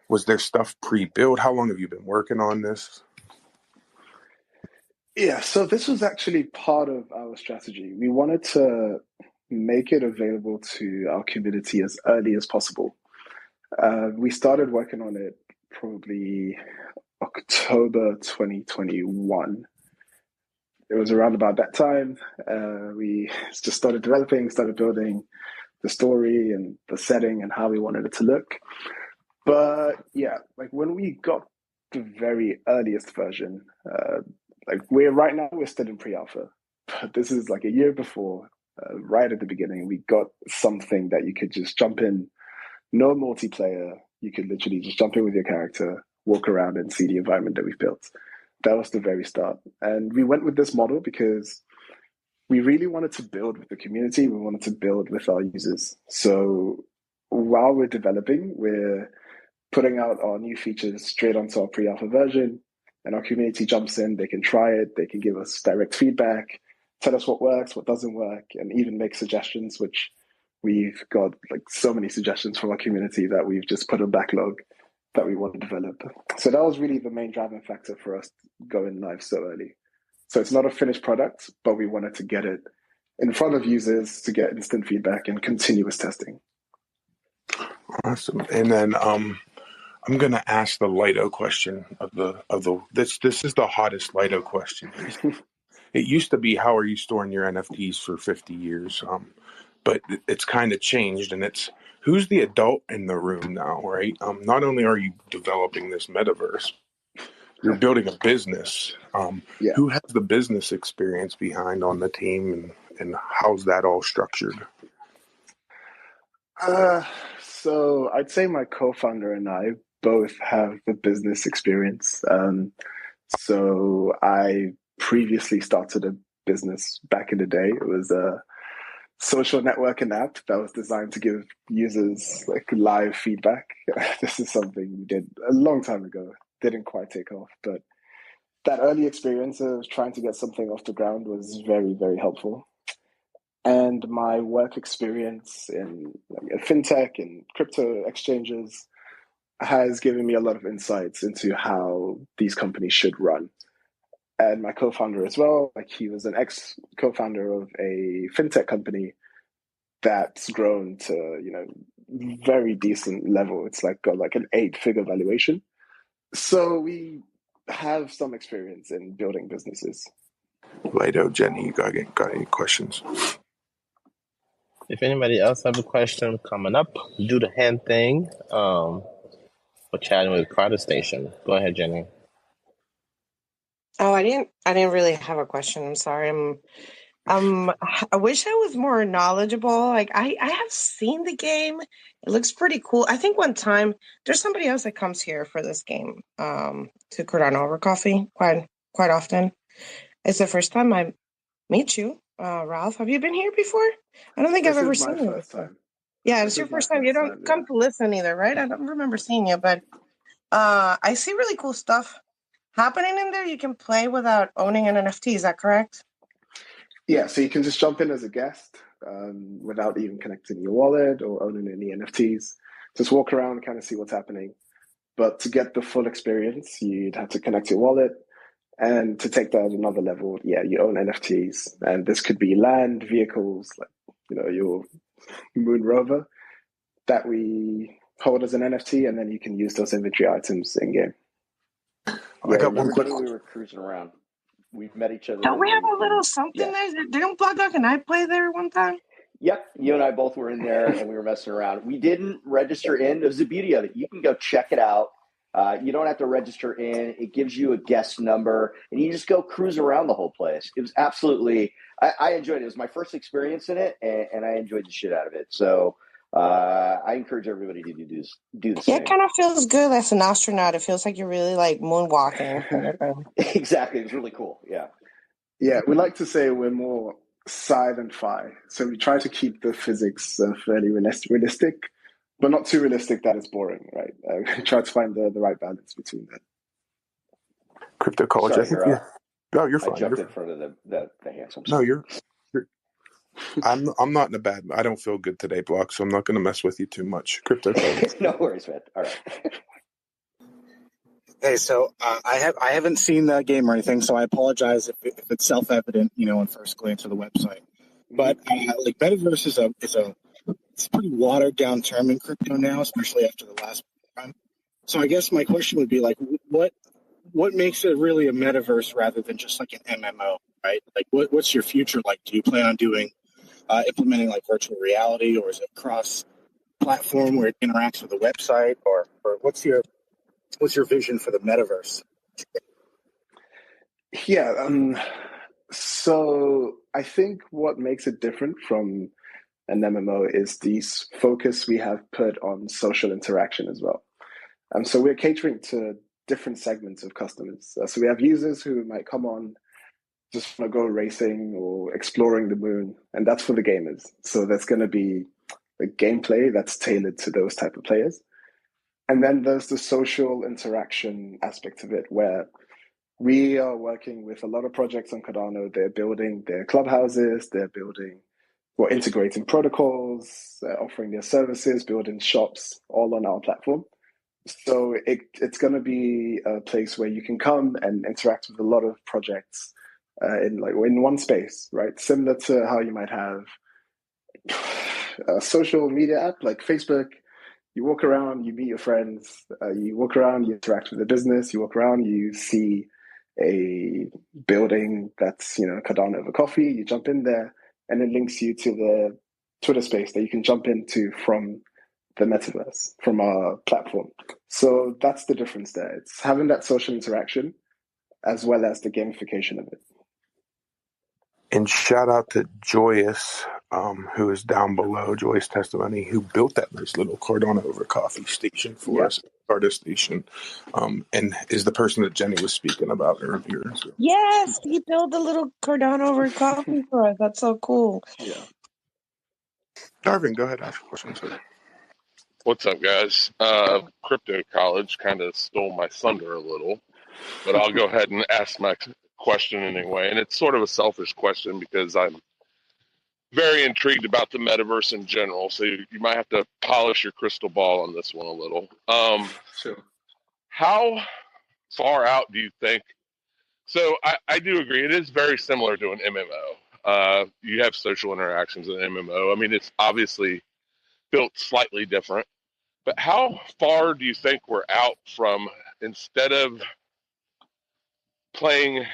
Was there stuff pre-built? How long have you been working on this? Yeah, so this was actually part of our strategy. We wanted to make it available to our community as early as possible. We started working on it probably October 2021. It was around about that time. We just started building the story and the setting and how we wanted it to look. But yeah, when we got the very earliest version, we're still in pre-alpha, but this is a year before, right at the beginning, we got something that you could just jump in, no multiplayer. You could literally just jump in with your character, walk around and see the environment that we've built. That was the very start. And we went with this model because we really wanted to build with the community. We wanted to build with our users. So while we're developing, we're putting out our new features straight onto our pre-alpha version, and our community jumps in. They can try it. They can give us direct feedback, tell us what works, what doesn't work, and even make suggestions, which we've got so many suggestions from our community that we've just put a backlog that we want to develop. So that was really the main driving factor for us going live so early. So it's not a finished product, but we wanted to get it in front of users to get instant feedback and continuous testing. Awesome. And then I'm going to ask the Lido question of the this is the hottest Lido question. it used to be, how are you storing your NFTs for 50 years? But it's kind of changed, and it's who's the adult in the room now, right? Not only are you developing this metaverse, you're building a business. Yeah. Who has the business experience behind on the team, and how's that all structured? So I'd say my co-founder and I both have the business experience. So I previously started a business back in the day. It was a social networking app that was designed to give users like live feedback. This is something we did a long time ago. Didn't quite take off, but that early experience of trying to get something off the ground was very, very helpful. And my work experience in fintech and crypto exchanges has given me a lot of insights into how these companies should run. And my co-founder as well, like he was an ex-co-founder of a fintech company that's grown to, very decent level. It's like got like an 8-figure valuation. So we have some experience in building businesses. Lido, Jenny, you got any questions? If anybody else have a question coming up, do the hand thing. We're chatting with Carda Station. Go ahead, Jenny. Oh, I didn't really have a question. I'm sorry. I wish I was more knowledgeable. Like I have seen the game. It looks pretty cool. I think one time there's somebody else that comes here for this game, to Cardano over coffee quite often. It's the first time I meet you, Ralph. Have you been here before? I don't think I've ever seen you before. Yeah, it's your first time. You don't come to listen either, right? I don't remember seeing you, but I see really cool stuff happening in there. You can play without owning an NFT. Is that correct? Yeah, so you can just jump in as a guest without even connecting your wallet or owning any NFTs. Just walk around and kind of see what's happening. But to get the full experience, you'd have to connect your wallet. And to take that at another level, yeah, you own NFTs. And this could be land, vehicles, like, your moon rover that we hold as an NFT, and then you can use those inventory items in game. I got one quick. We were cruising around. We've met each other. Don't we have a little something there? Didn't Blood Dog and I play there one time? Yep, you and I both were in there, and we were messing around. We didn't register in. It was the beauty of it. You can go check it out. You don't have to register in. It gives you a guest number, and you just go cruise around the whole place. It was absolutely. I enjoyed it. It was my first experience in it, and I enjoyed the shit out of it. So I encourage everybody to do the same. Yeah, it kind of feels good as an astronaut. It feels like you're really like moonwalking. Exactly. It was really cool. Yeah. Yeah, we like to say we're more sci than fi. So we try to keep the physics fairly realistic, but not too realistic that it's boring, right? We try to find the right balance between that. Crypto college. Sorry, you're fine. I jumped in front of the handsome. No, you're. I'm not in a bad. I don't feel good today, Block. So I'm not going to mess with you too much. Crypto college. No worries, man. All right. Hey, so I haven't seen the game or anything, so I apologize if it's self-evident, on first glance of the website. But like Metaverse is a it's a pretty watered down term in crypto now, especially after the last time. So I guess my question would be like, what makes it really a metaverse rather than just like an MMO, right? Like, what's your future like? Do you plan on doing implementing like virtual reality, or is it cross-platform where it interacts with the website, or what's your vision for the metaverse? Yeah, so I think what makes it different from an MMO is the focus we have put on social interaction as well. So we're catering to different segments of customers. So we have users who might come on just want to go racing or exploring the moon, and that's for the gamers. So there's going to be a gameplay that's tailored to those type of players. And then there's the social interaction aspect of it, where we are working with a lot of projects on Cardano. They're building their clubhouses, they're building or integrating protocols, they're offering their services, building shops, all on our platform. So it's going to be a place where you can come and interact with a lot of projects in one space, right? Similar to how you might have a social media app like Facebook. You walk around, you meet your friends, you walk around, you interact with the business, you walk around, you see a building that's, Cardano over coffee. You jump in there, and it links you to the Twitter space that you can jump into from the metaverse, from our platform. So that's the difference there. It's having that social interaction as well as the gamification of it. And shout out to Joyous, who is down below, Joyous Testimony, who built that nice little Cardano over coffee station for us, Carda Station, and is the person that Jenny was speaking about earlier. So. Yes, he built a little Cardano over coffee for us. That's so cool. Yeah. Darvin, go ahead, ask a question, sir. What's up, guys? Crypto College kind of stole my thunder a little, but I'll go ahead and ask my question anyway. And it's sort of a selfish question because I'm very intrigued about the metaverse in general. So you might have to polish your crystal ball on this one a little. Sure. How far out do you think? So I do agree. It is very similar to an MMO. You have social interactions in an MMO. I mean, it's obviously built slightly different. But how far do you think we're out from, instead of playing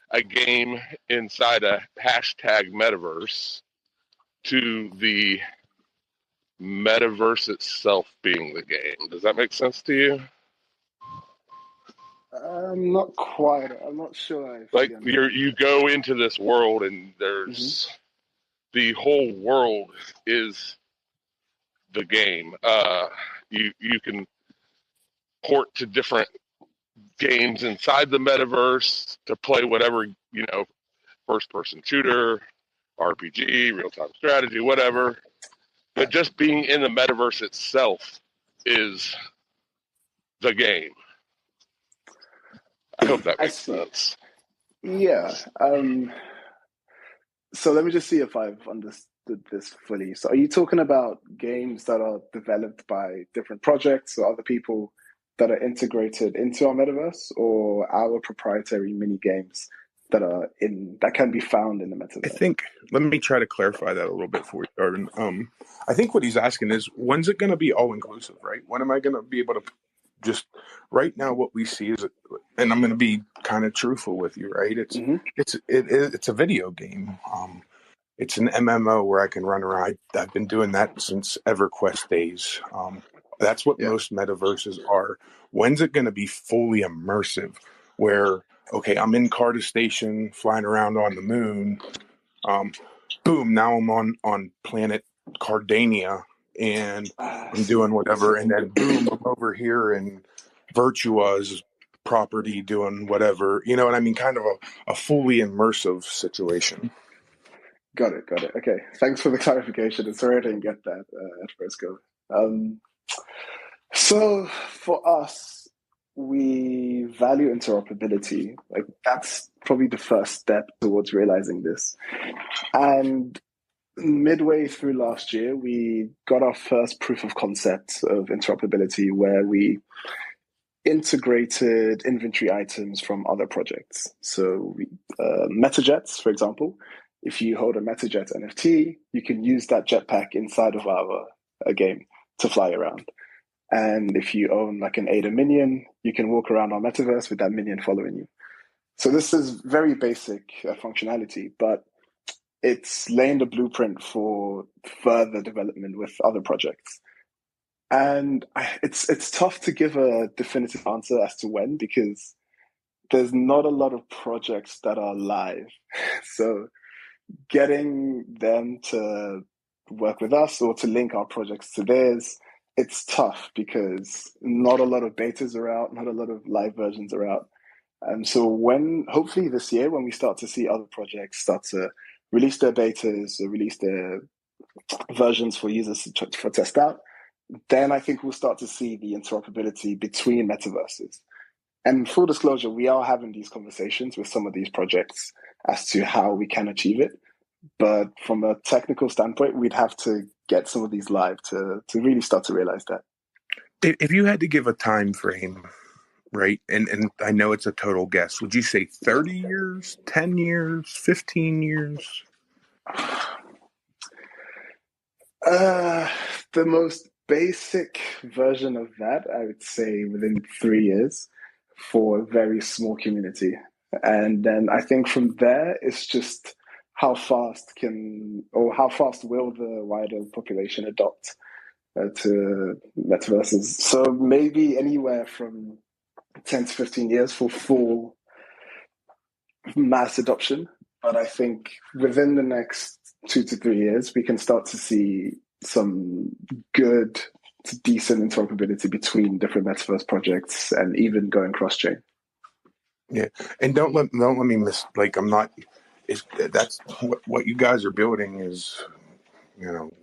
a game inside a hashtag metaverse, to the metaverse itself being the game? Does that make sense to you? Not quite. I'm not sure. Like you go into this world and there's the whole world is the game. You can port to different games inside the metaverse to play whatever, first person shooter, RPG, real time strategy, whatever. But just being in the metaverse itself is the game. I hope that makes sense. Yeah. So let me just see if I've understood this fully. So are you talking about games that are developed by different projects or other people that are integrated into our metaverse, or our proprietary mini games that can be found in the metaverse? I think, let me try to clarify that a little bit for you, Darvin. I think what he's asking is, when's it going to be all inclusive, right? When am I going to be able to just, right now what we see is, and I'm going to be kind of truthful with you, right? It's a video game. It's an MMO where I can run around. I've been doing that since EverQuest days. That's what most metaverses are. When's it going to be fully immersive? Where, okay, I'm in Carda Station, flying around on the moon. Boom, now I'm on planet Cardania, and I'm doing whatever. And then boom, I'm over here in Virtua's property doing whatever. You know what I mean? Kind of a fully immersive situation. Got it. Okay, thanks for the clarification. And sorry I didn't get that at first go. So for us, we value interoperability. Like, that's probably the first step towards realizing this. And midway through last year, we got our first proof of concept of interoperability, where we integrated inventory items from other projects. So MetaJets, for example, if you hold a MetaJet NFT, you can use that jetpack inside of our game to fly around. And if you own like an ADA minion, you can walk around our metaverse with that minion following you. So this is very basic functionality, but it's laying the blueprint for further development with other projects. And it's tough to give a definitive answer as to when, because there's not a lot of projects that are live. So getting them to work with us or to link our projects to theirs, it's tough because not a lot of betas are out, not a lot of live versions are out. So hopefully this year, when we start to see other projects start to release their betas or release their versions for users to test out, then I think we'll start to see the interoperability between metaverses. And full disclosure, we are having these conversations with some of these projects as to how we can achieve it. But from a technical standpoint, we'd have to get some of these live to really start to realize that. If you had to give a time frame, right, and I know it's a total guess, would you say 30 years, 10 years, 15 years? The most basic version of that, I would say within 3 years. for a very small community. And then I think from there, it's just how fast will the wider population adopt to metaverses. So maybe anywhere from 10 to 15 years for full mass adoption. But I think within the next 2 to 3 years, we can start to see some good to decent interoperability between different metaverse projects and even going cross-chain. Yeah, and don't let me miss. Like, I'm not. That's what you guys are building is,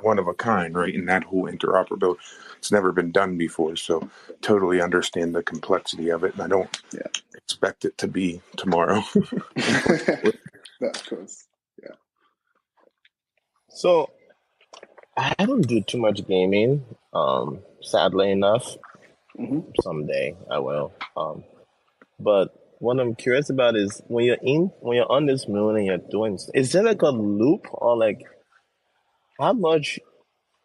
one of a kind, right? And that whole interoperability, it's never been done before. So totally understand the complexity of it, and I don't expect it to be tomorrow. Of course, yeah. So I don't do too much gaming. Sadly enough, someday I will. But what I'm curious about is when you're on this moon and you're doing, is there like a loop or like how long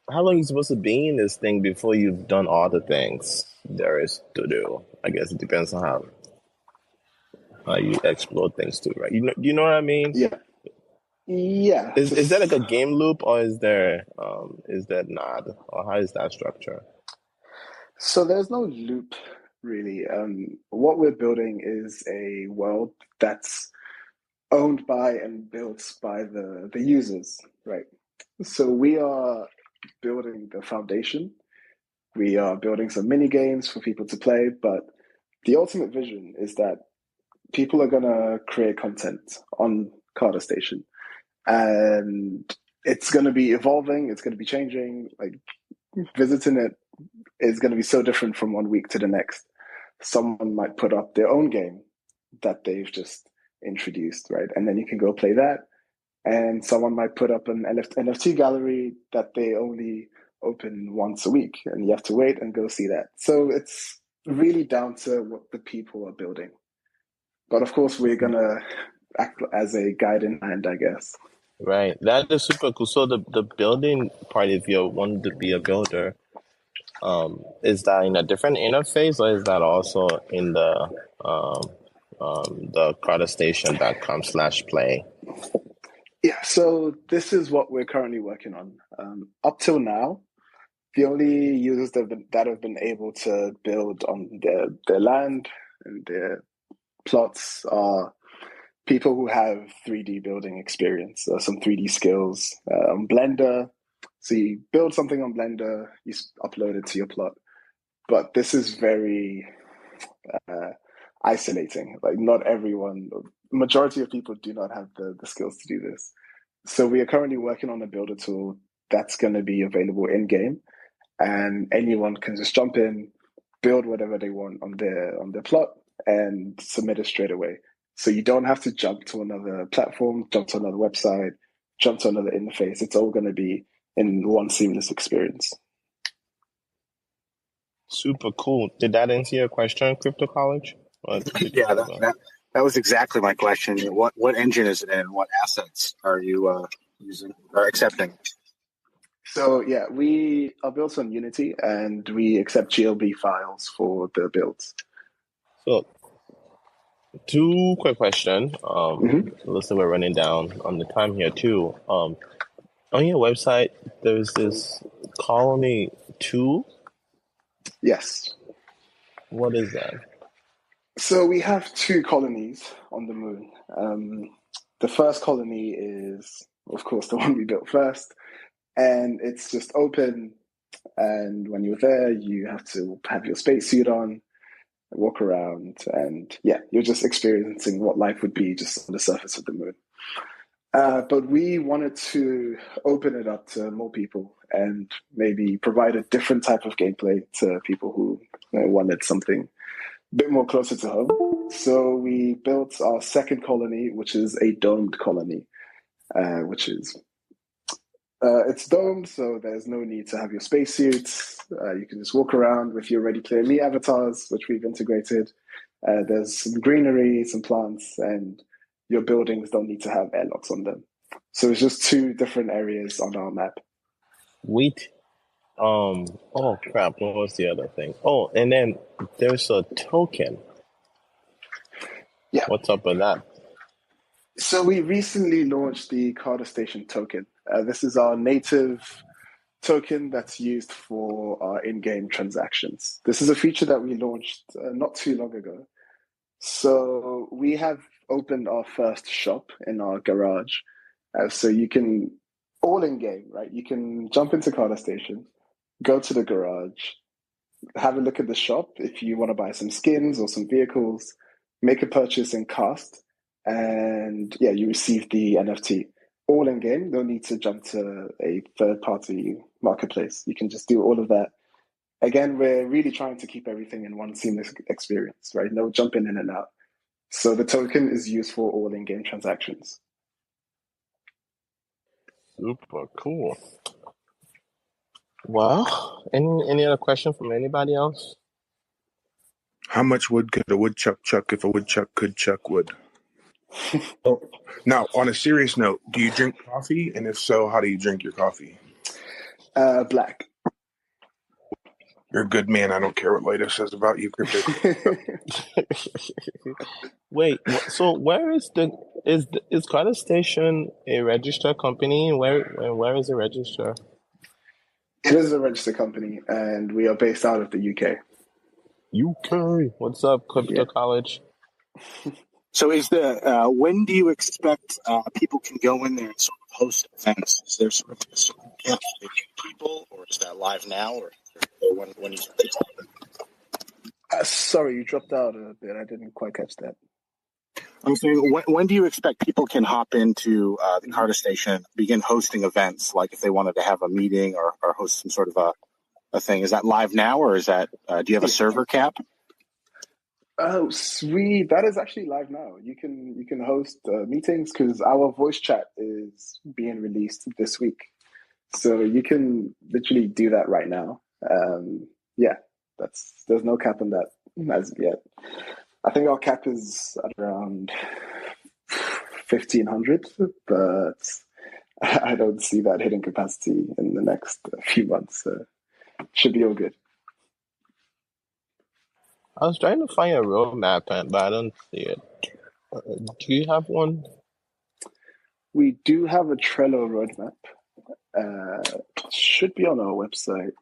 are you supposed to be in this thing before you've done all the things there is to do? I guess it depends on how you explore things too, right? Do you know what I mean? Yeah. Yeah. Is that like a game loop or is there not? Or how is that structure? So there's no loop really. What we're building is a world that's owned by and built by the users, right? So we are building the foundation. We are building some mini games for people to play, but the ultimate vision is that people are going to create content on Carda Station, and it's going to be evolving. It's going to be changing. Like, visiting it is going to be so different from one week to the next. Someone might put up their own game that they've just introduced, right? And then you can go play that. And someone might put up an NFT gallery that they only open once a week, and you have to wait and go see that. So it's really down to what the people are building. But of course, we're going to act as a guiding hand, I guess. Right. That is super cool. So the building part, if you want to be a builder, is that in a different interface or is that also in the cardastation.com/play? Yeah, so this is what we're currently working on. Up till now, the only users that have been able to build on their land and their plots are people who have 3D building experience, some 3D skills on Blender. So you build something on Blender, you upload it to your plot. But this is very isolating. Like, not everyone, majority of people do not have the skills to do this. So we are currently working on a builder tool that's going to be available in-game, and anyone can just jump in, build whatever they want on their plot, and submit it straight away. So you don't have to jump to another platform, jump to another website, jump to another interface. It's all going to be in one seamless experience. Super cool. Did that answer your question, Crypto College? Yeah, that was exactly my question. What engine is it in? What assets are you using or accepting? So yeah, we are built on Unity, and we accept GLB files for the builds. So, two quick questions. Listen, we're running down on the time here too. On your website, there's this colony 2. Yes. What is that? So we have 2 colonies on the moon. The first colony is, of course, the one we built first, and it's just open. And when you're there, you have to have your spacesuit on, walk around, and you're just experiencing what life would be just on the surface of the moon. But we wanted to open it up to more people and maybe provide a different type of gameplay to people who wanted something a bit more closer to home. So we built our second colony, which is a domed colony, which is it's domed, so there's no need to have your spacesuits. You can just walk around with your Ready Player Me avatars, which we've integrated. There's some greenery, some plants, and your buildings don't need to have airlocks on them. So it's just 2 different areas on our map. Wheat. Oh crap! What was the other thing? Oh, and then there's a token. Yeah. What's up with that? So we recently launched the Carda Station token. This is our native token that's used for our in-game transactions. This is a feature that we launched not too long ago. So we have opened our first shop in our garage. So you can, all in-game, right? You can jump into Carda Station, go to the garage, have a look at the shop if you want to buy some skins or some vehicles, make a purchase in Cast, and yeah, you receive the NFT. All in game, no need to jump to a third-party marketplace. You can just do all of that. Again, we're really trying to keep everything in one seamless experience, right? No jumping in and out. So the token is used for all in-game transactions. Super cool. Well, any other question from anybody else? How much wood could a woodchuck chuck if a woodchuck could chuck wood? Now, on a serious note, do you drink coffee? And if so, how do you drink your coffee? Black. You're a good man. I don't care what Lido says about you, crypto. Wait, so where is Carda Station a registered company? Where is it registered? It is a registered company, and we are based out of the UK. UK. What's up, Crypto College? So is when do you expect people can go in there and sort of host events? Is there sort of a certain cap for people, or is that live now, or when you start? Sorry, you dropped out a bit. I didn't quite catch that. I'm saying, when do you expect people can hop into the Carda Station, begin hosting events, like if they wanted to have a meeting or host some sort of a thing? Is that live now, or is that do you have a server cap? Oh, sweet! That is actually live now. You can host meetings because our voice chat is being released this week, so you can literally do that right now. Yeah, there's no cap on that as of yet. I think our cap is at around 1,500, but I don't see that hitting capacity in the next few months. So it should be all good. I was trying to find a roadmap, but I don't see it. Do you have one? We do have a Trello roadmap. Should be on our website.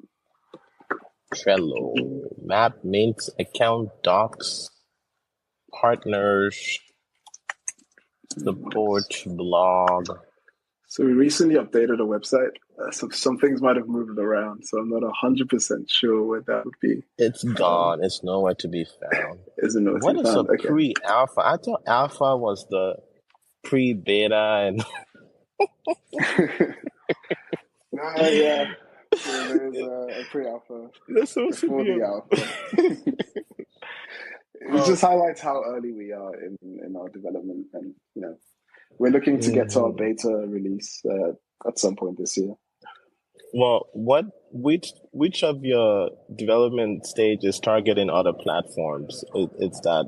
Trello, map, mints, account, docs, partners, support, blog. So we recently updated a website. So some things might have moved around, so I'm not 100% sure where that would be. It's gone. It's nowhere to be found. Isn't nowhere What to be is found? a Okay. pre-alpha? I thought alpha was the pre-beta and. Yeah. So there's a pre-alpha. That's supposed to be the alpha. It just highlights how early we are in our development, and we're looking to get to our beta release at some point this year. Well, which of your development stage is targeting other platforms? It's that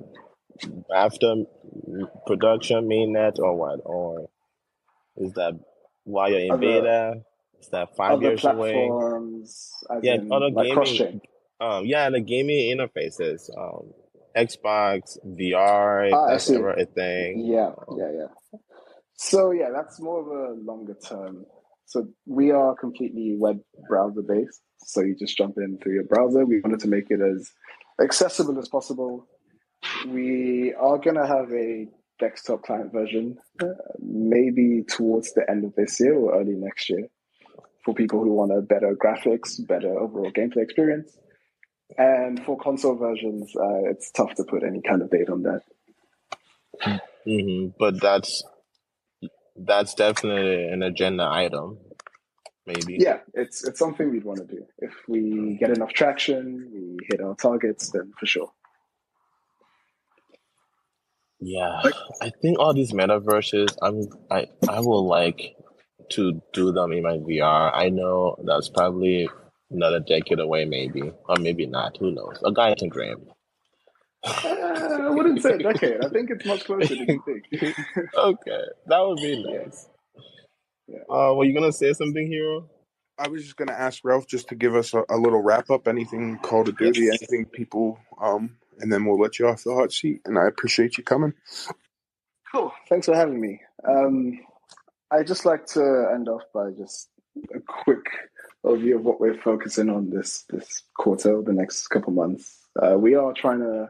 after production mainnet or what? Or is that while you're in beta? Is that 5 years away? Platforms, other like gaming. cross-chain. The gaming interfaces. Xbox, VR, if that's ever a thing. Yeah. So yeah, that's more of a longer term. So we are completely web browser based. So you just jump in through your browser. We wanted to make it as accessible as possible. We are going to have a desktop client version, maybe towards the end of this year or early next year, for people who want a better graphics, better overall gameplay experience. And for console versions, it's tough to put any kind of date on that. Mm-hmm. But that's definitely an agenda item, maybe. Yeah, it's something we'd want to do. If we get enough traction, we hit our targets, then for sure. Yeah, I think all these metaverses, I will like to do them in my VR. I know that's probably another decade away, maybe, or maybe not. Who knows? A guy can dream. I wouldn't say a decade. I think it's much closer than you think. Okay, that would be nice. Yeah. Were you gonna say something, Hero? I was just gonna ask Ralph just to give us a little wrap up. Anything Call of Duty? Anything people and then we'll let you off the hot seat. And I appreciate you coming. Cool. Thanks for having me. I'd just like to end off by just a quick overview of what we're focusing on this quarter, the next couple months. We are trying to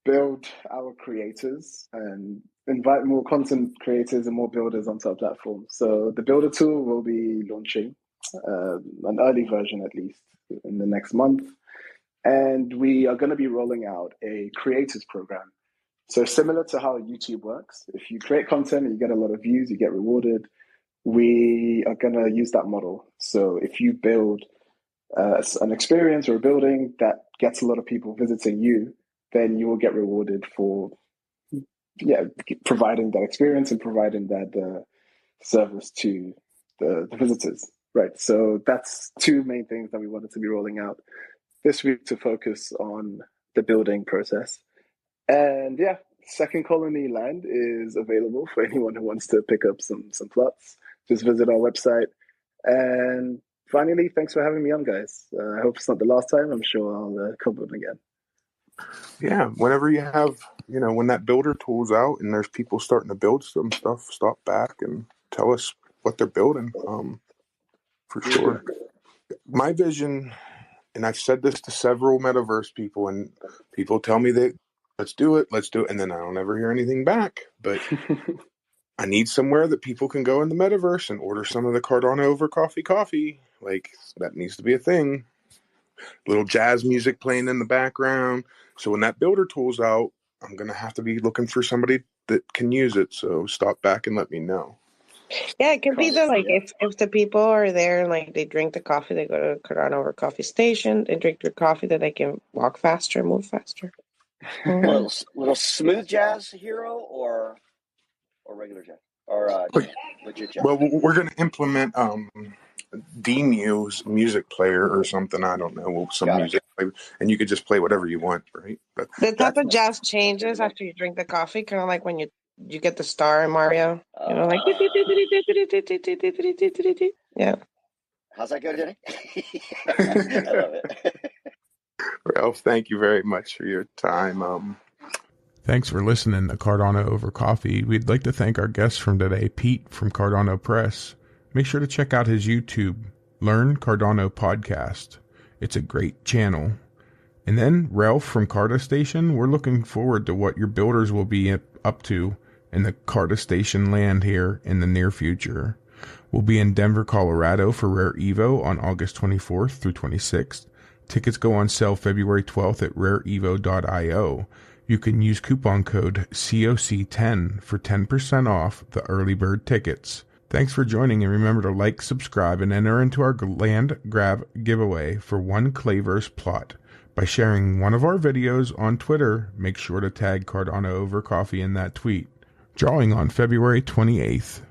build our creators and invite more content creators and more builders onto our platform. So the builder tool will be launching an early version, at least, in the next month. And we are going to be rolling out a creators program. So similar to how YouTube works, if you create content and you get a lot of views, you get rewarded. We are going to use that model. So if you build an experience or a building that gets a lot of people visiting you, then you will get rewarded for providing that experience and providing that service to the visitors. Right. So that's two main things that we wanted to be rolling out this week to focus on the building process. And yeah, Second Colony land is available for anyone who wants to pick up some plots. Just visit our website. And finally, thanks for having me on, guys. I hope it's not the last time. I'm sure I'll come on again. Yeah, whenever you have, when that builder tool's out and there's people starting to build some stuff, stop back and tell us what they're building, for sure. My vision, and I've said this to several Metaverse people, and people tell me that, let's do it, and then I don't ever hear anything back. But I need somewhere that people can go in the Metaverse and order some of the Cardano over coffee. Like, that needs to be a thing. Little jazz music playing in the background. So when that builder tool's out, I'm going to have to be looking for somebody that can use it. So stop back and let me know. Yeah, it could be if the people are there and like they drink the coffee, they go to Cardano over Coffee Station, they drink their coffee, that they can walk faster, move faster. Little smooth jazz hero or regular jazz or legit jazz. Well, we're going to implement DMU's music player or something. I don't know, some music, and you could just play whatever you want, right? But the type of jazz changes after you drink the coffee, kind of like when you get the star in Mario, like yeah. How's that go, Jenny? I love it. Ralph, thank you very much for your time. Thanks for listening to Cardano Over Coffee. We'd like to thank our guest from today, Pete from Cardano Press. Make sure to check out his YouTube, Learn Cardano Podcast. It's a great channel. And then Ralph from Carda Station. We're looking forward to what your builders will be up to in the Carda Station land here in the near future. We'll be in Denver, Colorado for Rare Evo on August 24th through 26th. Tickets go on sale February 12th at rareevo.io. You can use coupon code COC10 for 10% off the early bird tickets. Thanks for joining, and remember to like, subscribe, and enter into our land grab giveaway for one Clayverse plot. By sharing one of our videos on Twitter, make sure to tag Cardano Over Coffee in that tweet. Drawing on February 28th.